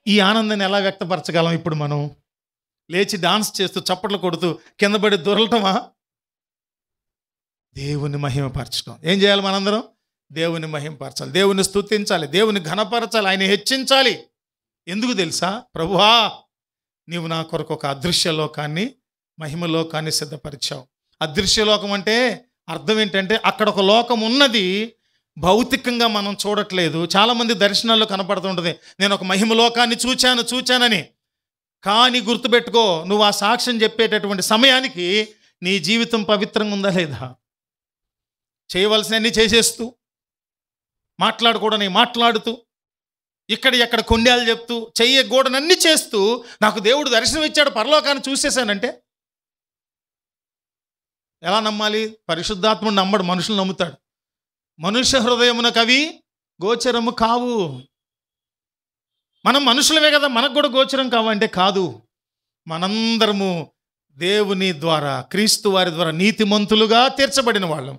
[SPEAKER 1] ఈ ఆనందాన్ని ఎలా వ్యక్తపరచగలం? ఇప్పుడు మనం లేచి డాన్స్ చేస్తూ చప్పట్లు కొడుతూ కింద పడి దొరలటమా? దేవుని మహిమపరచడం. ఏం చేయాలి మనందరం? దేవుని మహిమపరచాలి, దేవుని స్తుతించాలి, దేవుని ఘనపరచాలి, ఆయన హెచ్చించాలి. ఎందుకు తెలుసా? ప్రభువా, నీవు నా కొరకు ఒక అదృశ్యలోకాన్ని, మహిమలోకాన్ని సిద్ధపరిచావు. అదృశ్యలోకం అంటే అర్థం ఏంటంటే అక్కడ ఒక లోకం ఉన్నది, భౌతికంగా మనం చూడట్లేదు. చాలామంది దర్శనాల్లో కనపడుతుంటుంది, నేను ఒక మహిమలోకాన్ని చూచానని. కానీ గుర్తుపెట్టుకో, నువ్వు ఆ సాక్ష్యం చెప్పేటటువంటి సమయానికి నీ జీవితం పవిత్రంగా ఉందా లేదా? చేయవలసినవన్నీ చేసేస్తూ, మాట్లాడుతూ, ఎక్కడ కొండేలు చెప్తూ, చెయ్యకూడనన్నీ చేస్తూ, నాకు దేవుడు దర్శనం ఇచ్చాడు, పరలోకాన్ని చూసేశానంటే ఎలా నమ్మాలి? పరిశుద్ధాత్ముడు నమ్మడు, మనుషులు నమ్ముతాడు. మనుష్య హృదయమునకు అవి గోచరము కావు. మనం మనుషులమే కదా, మనకు కూడా గోచరం కావంటే కాదు. మనందరము దేవుని ద్వారా, క్రీస్తు వారి ద్వారా నీతిమంతులుగా తీర్చబడిన వాళ్ళం,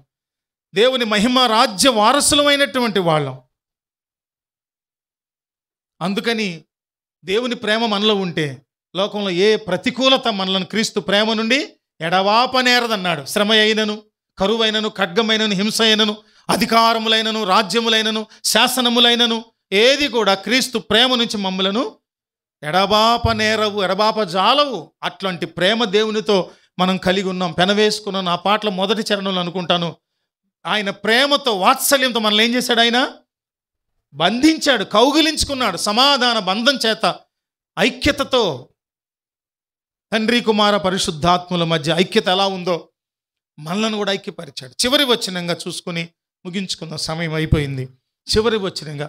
[SPEAKER 1] దేవుని మహిమ రాజ్య వారసులమైనటువంటి వాళ్ళం. అందుకని దేవుని ప్రేమ మనలో ఉంటే లోకంలో ఏ ప్రతికూలత మనలను క్రీస్తు ప్రేమ నుండి ఎడవాపనేరదన్నాడు. శ్రమ అయినను, కరువైనను, ఖడ్గమైనను, హింస అయినను, అధికారములైనను, రాజ్యములైనను, శాసనములైనను ఏది కూడా క్రీస్తు ప్రేమ నుంచి మమ్మలను ఎడబాపజాలవు. అట్లాంటి ప్రేమ దేవునితో మనం కలిగి ఉన్నాం, పెనవేసుకున్నాం. ఆ పాటల మొదటి చరణంలో అనుకుంటాను, ఆయన ప్రేమతో, వాత్సల్యంతో మనల్ని ఏం చేశాడు? ఆయన బంధించాడు, కౌగిలించుకున్నాడు. సమాధాన బంధం చేత, ఐక్యతతో, తండ్రి కుమార పరిశుద్ధాత్ముల మధ్య ఐక్యత ఎలా ఉందో మనలను కూడా ఐక్యపరిచాడు. చివరి వచనంగా చూసుకుని ముగించుకుందాం, సమయం అయిపోయింది. చివరి వచనంగా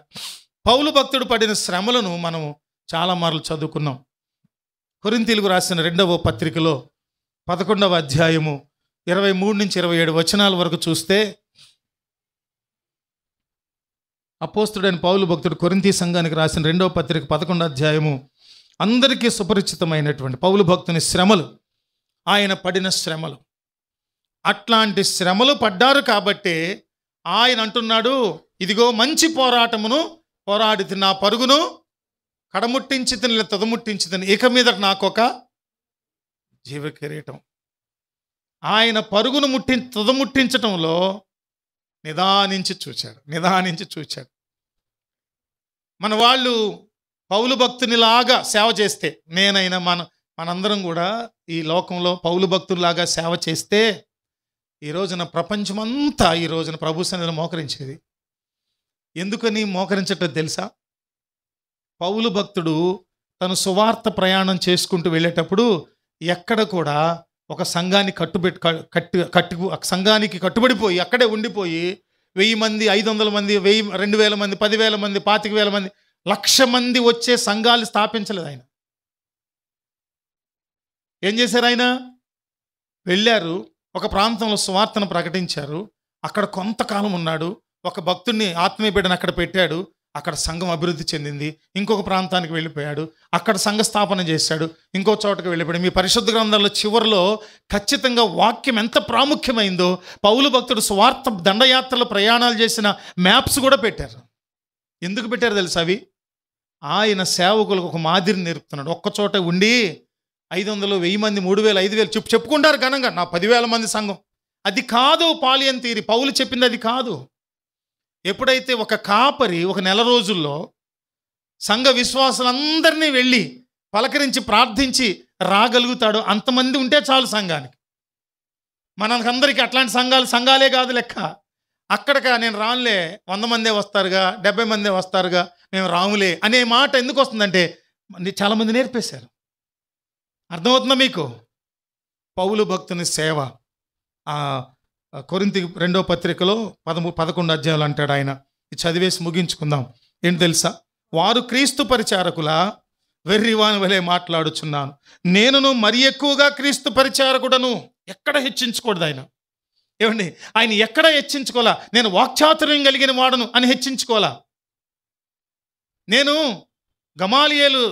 [SPEAKER 1] పౌలు భక్తుడు పడిన శ్రమలను మనం చాలా మార్లు చదువుకున్నాం. కొరింథీయులకు రాసిన 2వ పత్రికలో 11వ అధ్యాయము 23 నుంచి 27 వచనాల వరకు చూస్తే, అపోస్తుడైన పౌలు భక్తుడు కొరింథీ సంఘానికి రాసిన 2వ పత్రిక 11వ అధ్యాయము అందరికీ సుపరిచితమైనటువంటి పౌలు భక్తుని శ్రమలు, ఆయన పడిన శ్రమలు. అట్లాంటి శ్రమలు పడ్డారు కాబట్టే ఆయన అంటున్నాడు, ఇదిగో మంచి పోరాటమును పోరాడి నా పరుగును కడముట్టించి తిని తుదముట్టించి తిని, ఇక మీద నాకొక జీవ కిరీటం. ఆయన పరుగును తుదముట్టించటంలో నిదానించి చూచాడు. మన వాళ్ళు పౌలు భక్తునిలాగా సేవ చేస్తే, నేనైనా మనందరం కూడా ఈ లోకంలో పౌలు భక్తునిలాగా సేవ చేస్తే ఈ రోజున ప్రపంచమంతా ఈ రోజున ప్రభు సన్నిధిలో మోకరించేది. ఎందుకని మోకరించటో తెలుసా? పౌలు భక్తుడు తను సువార్త ప్రయాణం చేసుకుంటూ వెళ్ళేటప్పుడు ఎక్కడ కూడా ఒక సంఘాన్ని సంఘానికి కట్టుబడిపోయి అక్కడే ఉండిపోయి 1000 మంది, 500 మంది, 1000, 2000 మంది, 10,000 మంది, 25,000 మంది, 1,00,000 మంది వచ్చే సంఘాలు స్థాపించలేదు ఆయన. ఏం చేశారు? ఆయన వెళ్ళారు, ఒక ప్రాంతంలో సువార్తను ప్రకటించారు, అక్కడ కొంతకాలం ఉన్నాడు, ఒక భక్తుడిని ఆత్మీయ బిడ్డను అక్కడ పెట్టాడు, అక్కడ సంఘం అభివృద్ధి చెందింది. ఇంకొక ప్రాంతానికి వెళ్ళిపోయాడు, అక్కడ సంఘ స్థాపన చేశాడు, ఇంకో చోటకి వెళ్ళిపోయాడు. మీ పరిశుద్ధ గ్రంథాల్లో చివరిలో ఖచ్చితంగా వాక్యం ఎంత ప్రాముఖ్యమైందో పౌలు భక్తుడు సువార్త దండయాత్రలు ప్రయాణాలు చేసిన మ్యాప్స్ కూడా పెట్టారు. ఎందుకు పెట్టారు తెలుసా? అవి ఆయన సేవకులకు ఒక మాదిరిని నేర్పుతున్నాడు. ఒక్కచోట ఉండి 500, 1000 మంది, 3000, 5000 చెప్పుకుంటారు ఘనంగా, నా 10,000 మంది సంఘం. అది కాదు పాలియన్ థియరీ. పౌలు చెప్పింది అది కాదు. ఎప్పుడైతే ఒక కాపరి ఒక నెల రోజుల్లో సంఘ విశ్వాసులందరినీ వెళ్ళి పలకరించి ప్రార్థించి రాగలుగుతాడో అంతమంది ఉంటే చాలు సంఘానికి. మనకందరికీ అట్లాంటి సంఘాలే కాదు లెక్క. అక్కడికా నేను రానులే, 100 మందే వస్తారుగా, 70 మందే వస్తారుగా, మేము రాములే అనే మాట ఎందుకు వస్తుందంటే చాలామంది నేర్పేశారు. అర్థమవుతుందా మీకు? పౌలు భక్తుని సేవ కొరింథీ 2వ పత్రికలో 11 అధ్యాయాలు అంటాడు ఆయన. ఇది చదివేసి ముగించుకుందాం. ఏంటి తెలుసా? వారు క్రీస్తు పరిచారకుల వెర్రివాని వలె మాట్లాడుచున్నాను, నేనును మరి ఎక్కువగా క్రీస్తు పరిచారకుడను. ఎక్కడ హెచ్చించకూడదు ఆయన. ఏమండి, ఆయన ఎక్కడ హెచ్చించుకోవాలా? నేను వాక్చాతుర్యం కలిగిన వాడను అని హెచ్చించుకోవాలా? నేను గమాలియేలు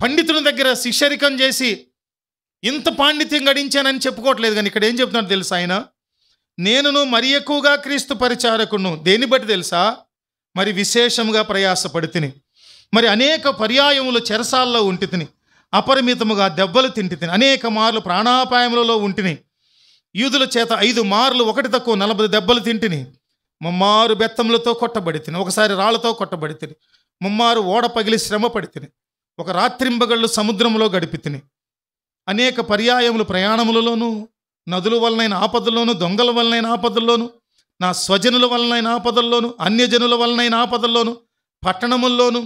[SPEAKER 1] పండితుని దగ్గర శిష్యరికం చేసి ఇంత పాండిత్యం గడించానని చెప్పుకోవట్లేదు. కానీ ఇక్కడ ఏం చెప్తున్నాడు తెలుసా ఆయన? నేనును మరి ఎక్కువగా క్రీస్తు పరిచారకును. దేన్ని బట్టి తెలుసా? మరి విశేషంగా ప్రయాసపడి తిని, మరి అనేక పర్యాయములు చెరసాల్లో ఉంటి తిని, అపరిమితముగా దెబ్బలు తింటి తిని, అనేక మార్లు ప్రాణాపాయములలో ఉంటిని, యూదుల చేత 5 మార్లు 1 తక్కువ 40 దెబ్బలు తింటిని, ముమ్మారు బెత్తములతో కొట్టబడి తిని, ఒకసారి రాళ్లతో కొట్టబడి తిని, ముమ్మారు ఓడ పగిలి శ్రమ పడి తిని, ఒక రాత్రింబగళ్ళు సముద్రంలో గడిపి తిని, అనేక పర్యాయములు ప్రయాణములలోనూ, నదుల వలనైన ఆపదల్లోనూ, దొంగల వలనైన ఆపదల్లోనూ, నా స్వజనుల వలనైన ఆపదల్లోనూ, అన్యజనుల వలనైన ఆపదల్లోనూ, పట్టణముల్లోనూ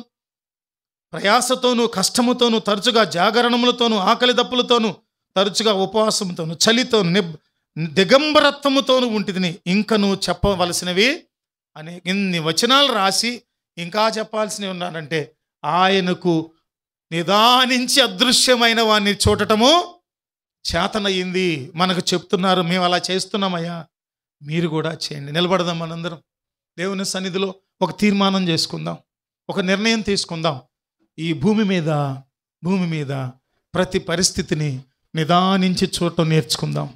[SPEAKER 1] ప్రయాసతోనూ కష్టముతోనూ, తరచుగా జాగరణములతోనూ, ఆకలి దప్పులతోనూ, తరచుగా ఉపవాసముతోనూ, చలితోనూ, దిగంబరత్వముతోనూ ఉంటిదిని. ఇంకను చెప్పవలసినవి అనే ఇన్ని వచనాలు రాసి ఇంకా చెప్పాల్సినవి ఉన్నారంటే ఆయనకు నిదానించి అదృశ్యమైన వాడిని చూడటము చేతనయ్యింది. మనకు చెప్తున్నారు, మేము అలా చేస్తున్నామయ్యా, మీరు కూడా చేయండి. నిలబడదాం మనందరం దేవుని సన్నిధిలో ఒక తీర్మానం చేసుకుందాం, ఒక నిర్ణయం తీసుకుందాం. ఈ భూమి మీద ప్రతి పరిస్థితిని నిదానించి చూడటం నేర్చుకుందాం.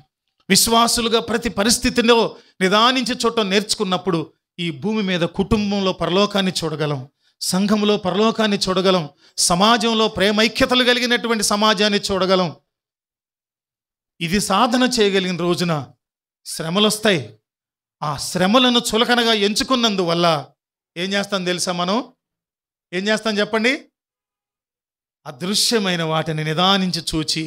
[SPEAKER 1] విశ్వాసులుగా ప్రతి పరిస్థితిలో నిదానించి చూడటం నేర్చుకున్నప్పుడు ఈ భూమి మీద కుటుంబంలో పరలోకాన్ని చూడగలం, సంఘంలో పరలోకాన్ని చూడగలం, సమాజంలో ప్రేమైక్యతలు కలిగినటువంటి సమాజాన్ని చూడగలం. ఇది సాధన చేయగలిగిన రోజున శ్రమలు వస్తాయి. ఆ శ్రమలను చులకనగా ఎంచుకున్నందువల్ల ఏం చేస్తాం తెలుసా? మనం ఏం చేస్తాం చెప్పండి? అదృశ్యమైన వాటిని నిదానించి చూచి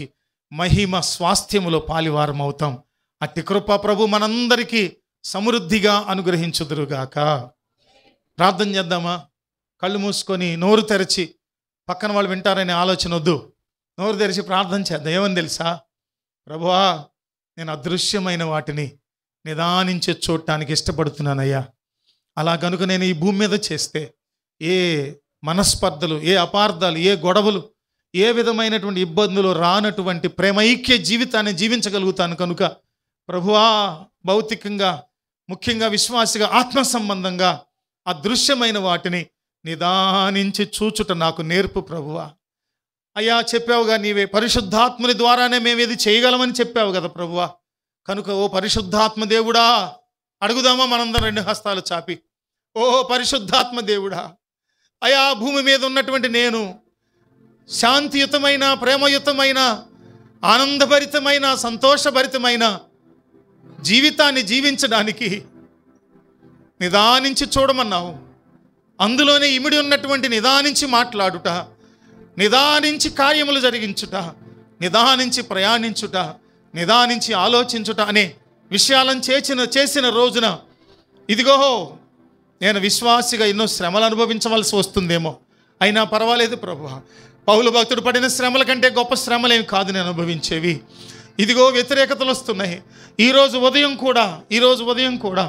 [SPEAKER 1] మహిమ స్వాస్థ్యములో పాలివారం అవుతాం. అట్టి కృప ప్రభు మనందరికీ సమృద్ధిగా అనుగ్రహించుదురుగాక. ప్రార్థన చేద్దామా? కళ్ళు మూసుకొని నోరు తెరిచి, పక్కన వాళ్ళు వింటారనే ఆలోచన వద్దు, నోరు తెరిచి ప్రార్థన చేద్దాం. ఏమని తెలుసా? ప్రభువా, నేను అదృశ్యమైన వాటిని నిదానించి చూడటానికి ఇష్టపడుతున్నానయ్యా. అలా కనుక నేను ఈ భూమి మీద చేస్తే ఏ మనస్పర్ధలు, ఏ అపార్థాలు, ఏ గొడవలు, ఏ విధమైనటువంటి ఇబ్బందులు రానటువంటి ప్రేమైక్య జీవితాన్ని జీవించగలుగుతాను. కనుక ప్రభువా, భౌతికంగా, ముఖ్యంగా విశ్వాసిగా, ఆత్మ సంబంధంగా అదృశ్యమైన వాటిని నిదానించి చూచుట నాకు నేర్పు ప్రభువా. అయ్యా, చెప్పావుగా నీవే, పరిశుద్ధాత్మని ద్వారానే మేము ఇది చేయగలమని చెప్పావు కదా ప్రభువా. కనుక ఓ పరిశుద్ధాత్మ దేవుడా, అడుగుదామా మనందరం రెండు హస్తాలు చాపి? ఓ పరిశుద్ధాత్మ దేవుడా, అయా భూమి మీద ఉన్నటువంటి నేను శాంతియుతమైన, ప్రేమయుతమైన, ఆనందభరితమైన, సంతోషభరితమైన జీవితాన్ని జీవించడానికి నిదానించి చూడమన్నావు. అందులోనే ఇమిడి ఉన్నటువంటి నిదానించి మాట్లాడుట, నిదానించి కార్యములు జరిగించుట, నిదానించి ప్రయాణించుట, నిదానించి ఆలోచించుట అనే విషయాలను చేసిన రోజున ఇదిగో నేను విశ్వాసిగా ఎన్నో శ్రమలు అనుభవించవలసి వస్తుందేమో, అయినా పర్వాలేదు ప్రభువా. పౌలు భక్తుడు పడిన శ్రమల కంటే గొప్ప శ్రమలేమి కాదు నేను అనుభవించేవి. ఇదిగో వ్యతిరేకతలు వస్తున్నాయి. ఈరోజు ఉదయం కూడా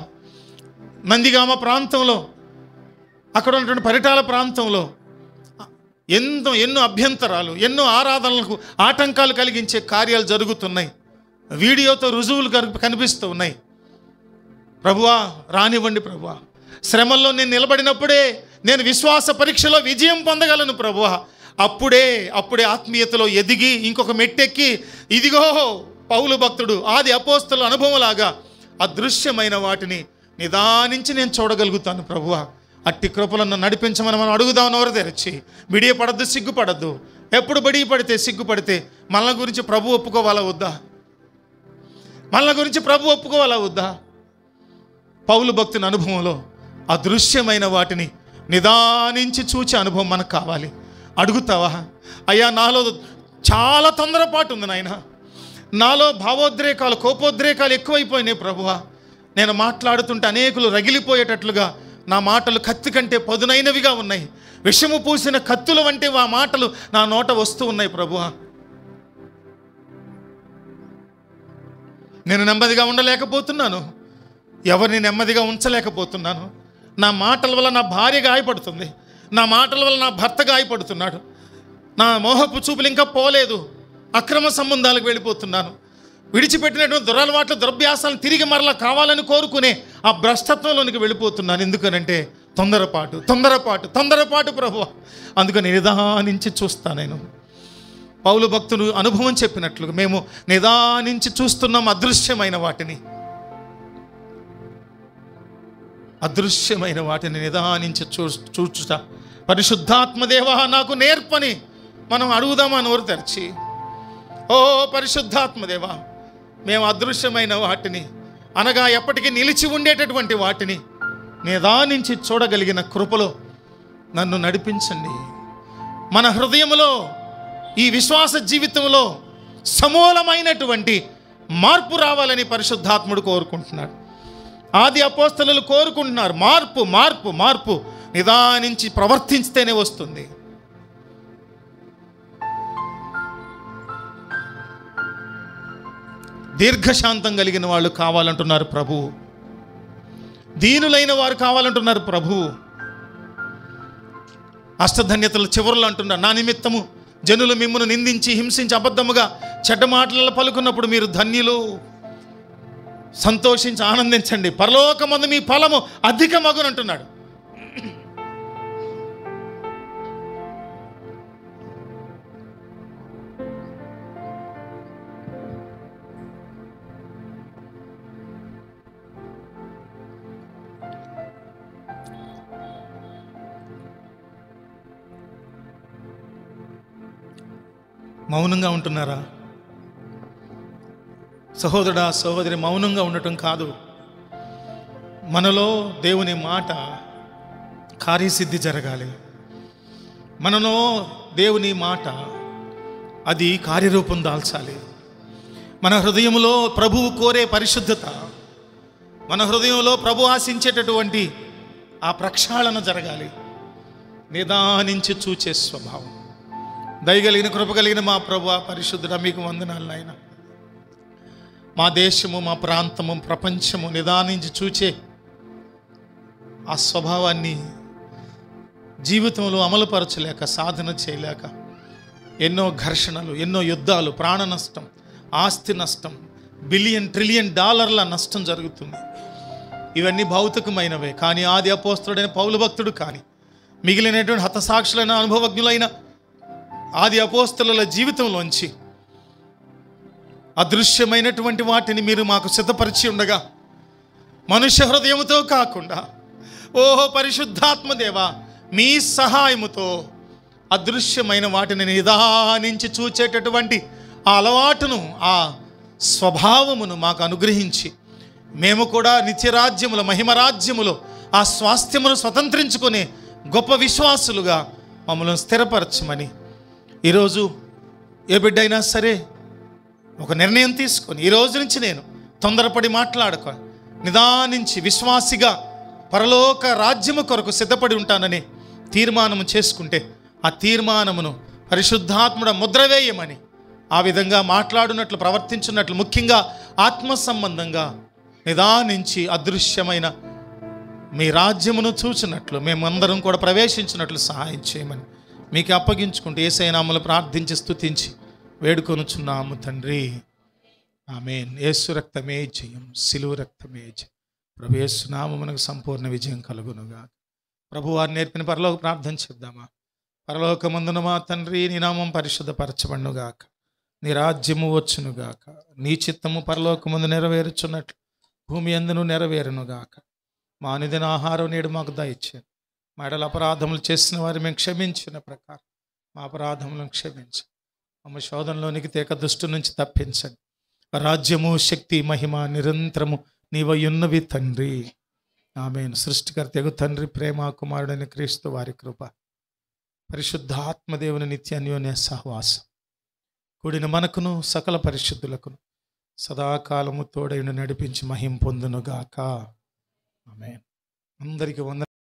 [SPEAKER 1] నందిగామ ప్రాంతంలో, అక్కడ ఉన్నటువంటి పరిటాల ప్రాంతంలో ఎన్నో అభ్యంతరాలు, ఎన్నో ఆరాధనలకు ఆటంకాలు కలిగించే కార్యాలు జరుగుతున్నాయి. వీడియోతో రుజువులు కనిపిస్తూ ఉన్నాయి. ప్రభువా రానివ్వండి ప్రభువా. శ్రమల్లో నేను నిలబడినప్పుడే నేను విశ్వాస పరీక్షలో విజయం పొందగలను ప్రభువా. అప్పుడే ఆత్మీయతలో ఎదిగి ఇంకొక మెట్టెక్కి ఇదిగో పౌలు భక్తుడు ఆది అపోస్తలుల అనుభవంలాగా అదృశ్యమైన వాటిని నిదానించి నేను చూడగలుగుతాను ప్రభువా. అట్టి కృపలను నడిపించమని మనం అడుగుదాం. నోరు తెరచి. బిడియపడద్దు, సిగ్గుపడద్దు. ఎప్పుడు బడి పడితే సిగ్గుపడితే మనల గురించి ప్రభు ఒప్పుకోవాలా వద్దా? పౌలు భక్తుని అనుభవంలో అదృశ్యమైన వాటిని నిదానించి చూచే అనుభవం మనకు కావాలి. అడుగుతావా? అయ్యా నాలో చాలా తొందరపాటు ఉంది నాయన, నాలో భావోద్రేకాలు, కోపోద్రేకాలు ఎక్కువైపోయినాయి ప్రభువా. నేను మాట్లాడుతుంటే అనేకులు రగిలిపోయేటట్లుగా నా మాటలు కత్తి కంటే పదునైనవిగా ఉన్నాయి. విషము పూసిన కత్తుల వంటి ఆ మాటలు నా నోట వస్తూ ఉన్నాయి ప్రభువా. నేను నెమ్మదిగా ఉండలేకపోతున్నాను, ఎవరిని నెమ్మదిగా ఉంచలేకపోతున్నాను. నా మాటల వల్ల నా భార్య గాయపడుతుంది, నా మాటల వల్ల నా భర్త గాయపడుతున్నాడు, నా మోహపు చూపులు ఇంకా పోలేదు, అక్రమ సంబంధాలకు వెళ్ళిపోతున్నాను, విడిచిపెట్టినటువంటి దురలవాట్ల దురభ్యాసాలను తిరిగి మరలా కావాలని కోరుకునే ఆ భ్రష్టత్వంలోనికి వెళ్ళిపోతున్నాను. ఎందుకనంటే తొందరపాటు ప్రభువా. అందుకని నిదానించి చూస్తా. నేను పౌలు భక్తుడు అనుభవం చెప్పినట్లుగా మేము నిదానించి చూస్తున్నాం అదృశ్యమైన వాటిని నిదానించి చూచుట. పరిశుద్ధాత్మదేవా నాకు నేర్పని మనం అడుగుదామా నోరు తెరిచి. ఓ పరిశుద్ధాత్మదేవా, మేము అదృశ్యమైన వాటిని అనగా ఎప్పటికీ నిలిచి ఉండేటటువంటి వాటిని నిదానించి చూడగలిగిన కృపలో నన్ను నడిపించండి. మన హృదయంలో ఈ విశ్వాస జీవితంలో సమూలమైనటువంటి మార్పు రావాలని పరిశుద్ధాత్ముడు కోరుకుంటున్నాడు. ఆది అపోస్తలులు కోరుకుంటున్నారు. మార్పు నిదానించి ప్రవర్తించితేనే వస్తుంది. దీర్ఘశాంతం కలిగిన వాళ్ళు కావాలంటున్నారు ప్రభువు. దీనులైన వారు కావాలంటున్నారు ప్రభువు. అష్టధన్యతల చివరలు అంటున్నారు, నా నిమిత్తము జనులు మిమ్మును నిందించి హింసించి అబద్ధముగా చెడ్డ మాటలలో పలుకున్నప్పుడు మీరు ధన్యులు, సంతోషించి ఆనందించండి, పరలోకమందు మీ ఫలము అధికమగునంటున్నాడు. మౌనంగా ఉంటున్నారా? సహోదరుడా, సహోదరి, మౌనంగా ఉండటం కాదు, మనలో దేవుని మాట కార్యసిద్ధి జరగాలి. మనలో దేవుని మాట అది కార్యరూపం దాల్చాలి. మన హృదయంలో ప్రభువు కోరే పరిశుద్ధత, మన హృదయంలో ప్రభు ఆశించేటటువంటి ఆ ప్రక్షాళన జరగాలి. నిదానించి చూచే స్వభావం. దయగలిగిన కృప కలిగిన మా ప్రభువా, పరిశుద్ధుడా, మీకు వందనాలు నాయన. మా దేశము, మా ప్రాంతము, ప్రపంచము నిదానించి చూచే ఆ స్వభావాన్ని జీవితంలో అమలుపరచలేక, సాధన చేయలేక ఎన్నో ఘర్షణలు, ఎన్నో యుద్ధాలు, ప్రాణ నష్టం, ఆస్తి నష్టం, $1 ట్రిలియన్ నష్టం జరుగుతుంది. ఇవన్నీ భౌతికమైనవే. కానీ ఆది అపోస్తలుడైన పౌలు భక్తుడు కానీ మిగిలినటువంటి హతసాక్షులైన అనుభవజ్ఞులైన ఆది అపోస్తలుల జీవితంలోంచి అదృశ్యమైనటువంటి వాటిని మీరు మాకు సిద్ధపరిచి ఉండగా మనుష్య హృదయముతో కాకుండా ఓహో పరిశుద్ధాత్మ దేవా మీ సహాయముతో అదృశ్యమైన వాటిని నిదానించి చూచేటటువంటి ఆ అలవాటును, ఆ స్వభావమును మాకు అనుగ్రహించి మేము కూడా నిత్యరాజ్యములో, మహిమరాజ్యములో ఆ స్వాస్థ్యమును స్వతంత్రించుకునే గొప్ప విశ్వాసులుగా మమ్మల్ని స్థిరపరచమని ఈరోజు ఏ బిడ్డైనా సరే ఒక నిర్ణయం తీసుకొని ఈరోజు నుంచి నేను తొందరపడి మాట్లాడక నిదానించి విశ్వాసిగా పరలోక రాజ్యము కొరకు సిద్ధపడి ఉంటానని తీర్మానము చేసుకుంటే ఆ తీర్మానమును పరిశుద్ధాత్ముడ ముద్ర వేయమని, ఆ విధంగా మాట్లాడునట్లు ప్రవర్తించున్నట్లు, ముఖ్యంగా ఆత్మ సంబంధంగా నిదానించి అదృశ్యమైన మీ రాజ్యమును చూచినట్లు మేమందరం కూడా ప్రవేశించినట్లు సహాయం చేయమని మీకు అప్పగించుకుంటూ యేసయ్య నామములో ప్రార్థించి స్తుతించి వేడుకొనుచున్నాము తండ్రి. ఆమేన్. యేసు రక్తమే జయం, సిలువ రక్తమే జయం. ప్రభు యేసు నామమునకు సంపూర్ణ విజయం కలుగునుగా. ప్రభు వారు నేర్పిన పరలోక ప్రార్థన చెప్దామా? పరలోకమందున మా తండ్రి, నీ నామం పరిశుద్ధపరచబడునుగాక, నీ రాజ్యము వచ్చునుగాక, నీ చిత్తము పరలోకమందు నెరవేరుచున్నట్లు భూమి యందును నెరవేరునుగాక. మా అనుదిన ఆహారం నేడు మాకు దయచేయండి. మా ఎడల అపరాధములు చేసిన వారు మేము క్షమించిన ప్రకారం మా అపరాధములను క్షమించండి. మమ్మ శోధనలోనికి తేక దుష్టు నుంచి తప్పించండి. రాజ్యము, శక్తి, మహిమ నిరంతరము నీవయున్నవి తండ్రి. ఆమేన్. సృష్టికర్తయగు తండ్రి ప్రేమ, కుమారుడైన క్రీస్తు వారి కృప, పరిశుద్ధాత్మదేవుని నిత్య అన్యోన్య సహవాసం కూడిన మనకును సకల పరిశుద్ధులకును సదాకాలము తోడైన నడిపించి మహిం పొందునుగాక. ఆమేన్. అందరికీ వందనాలు.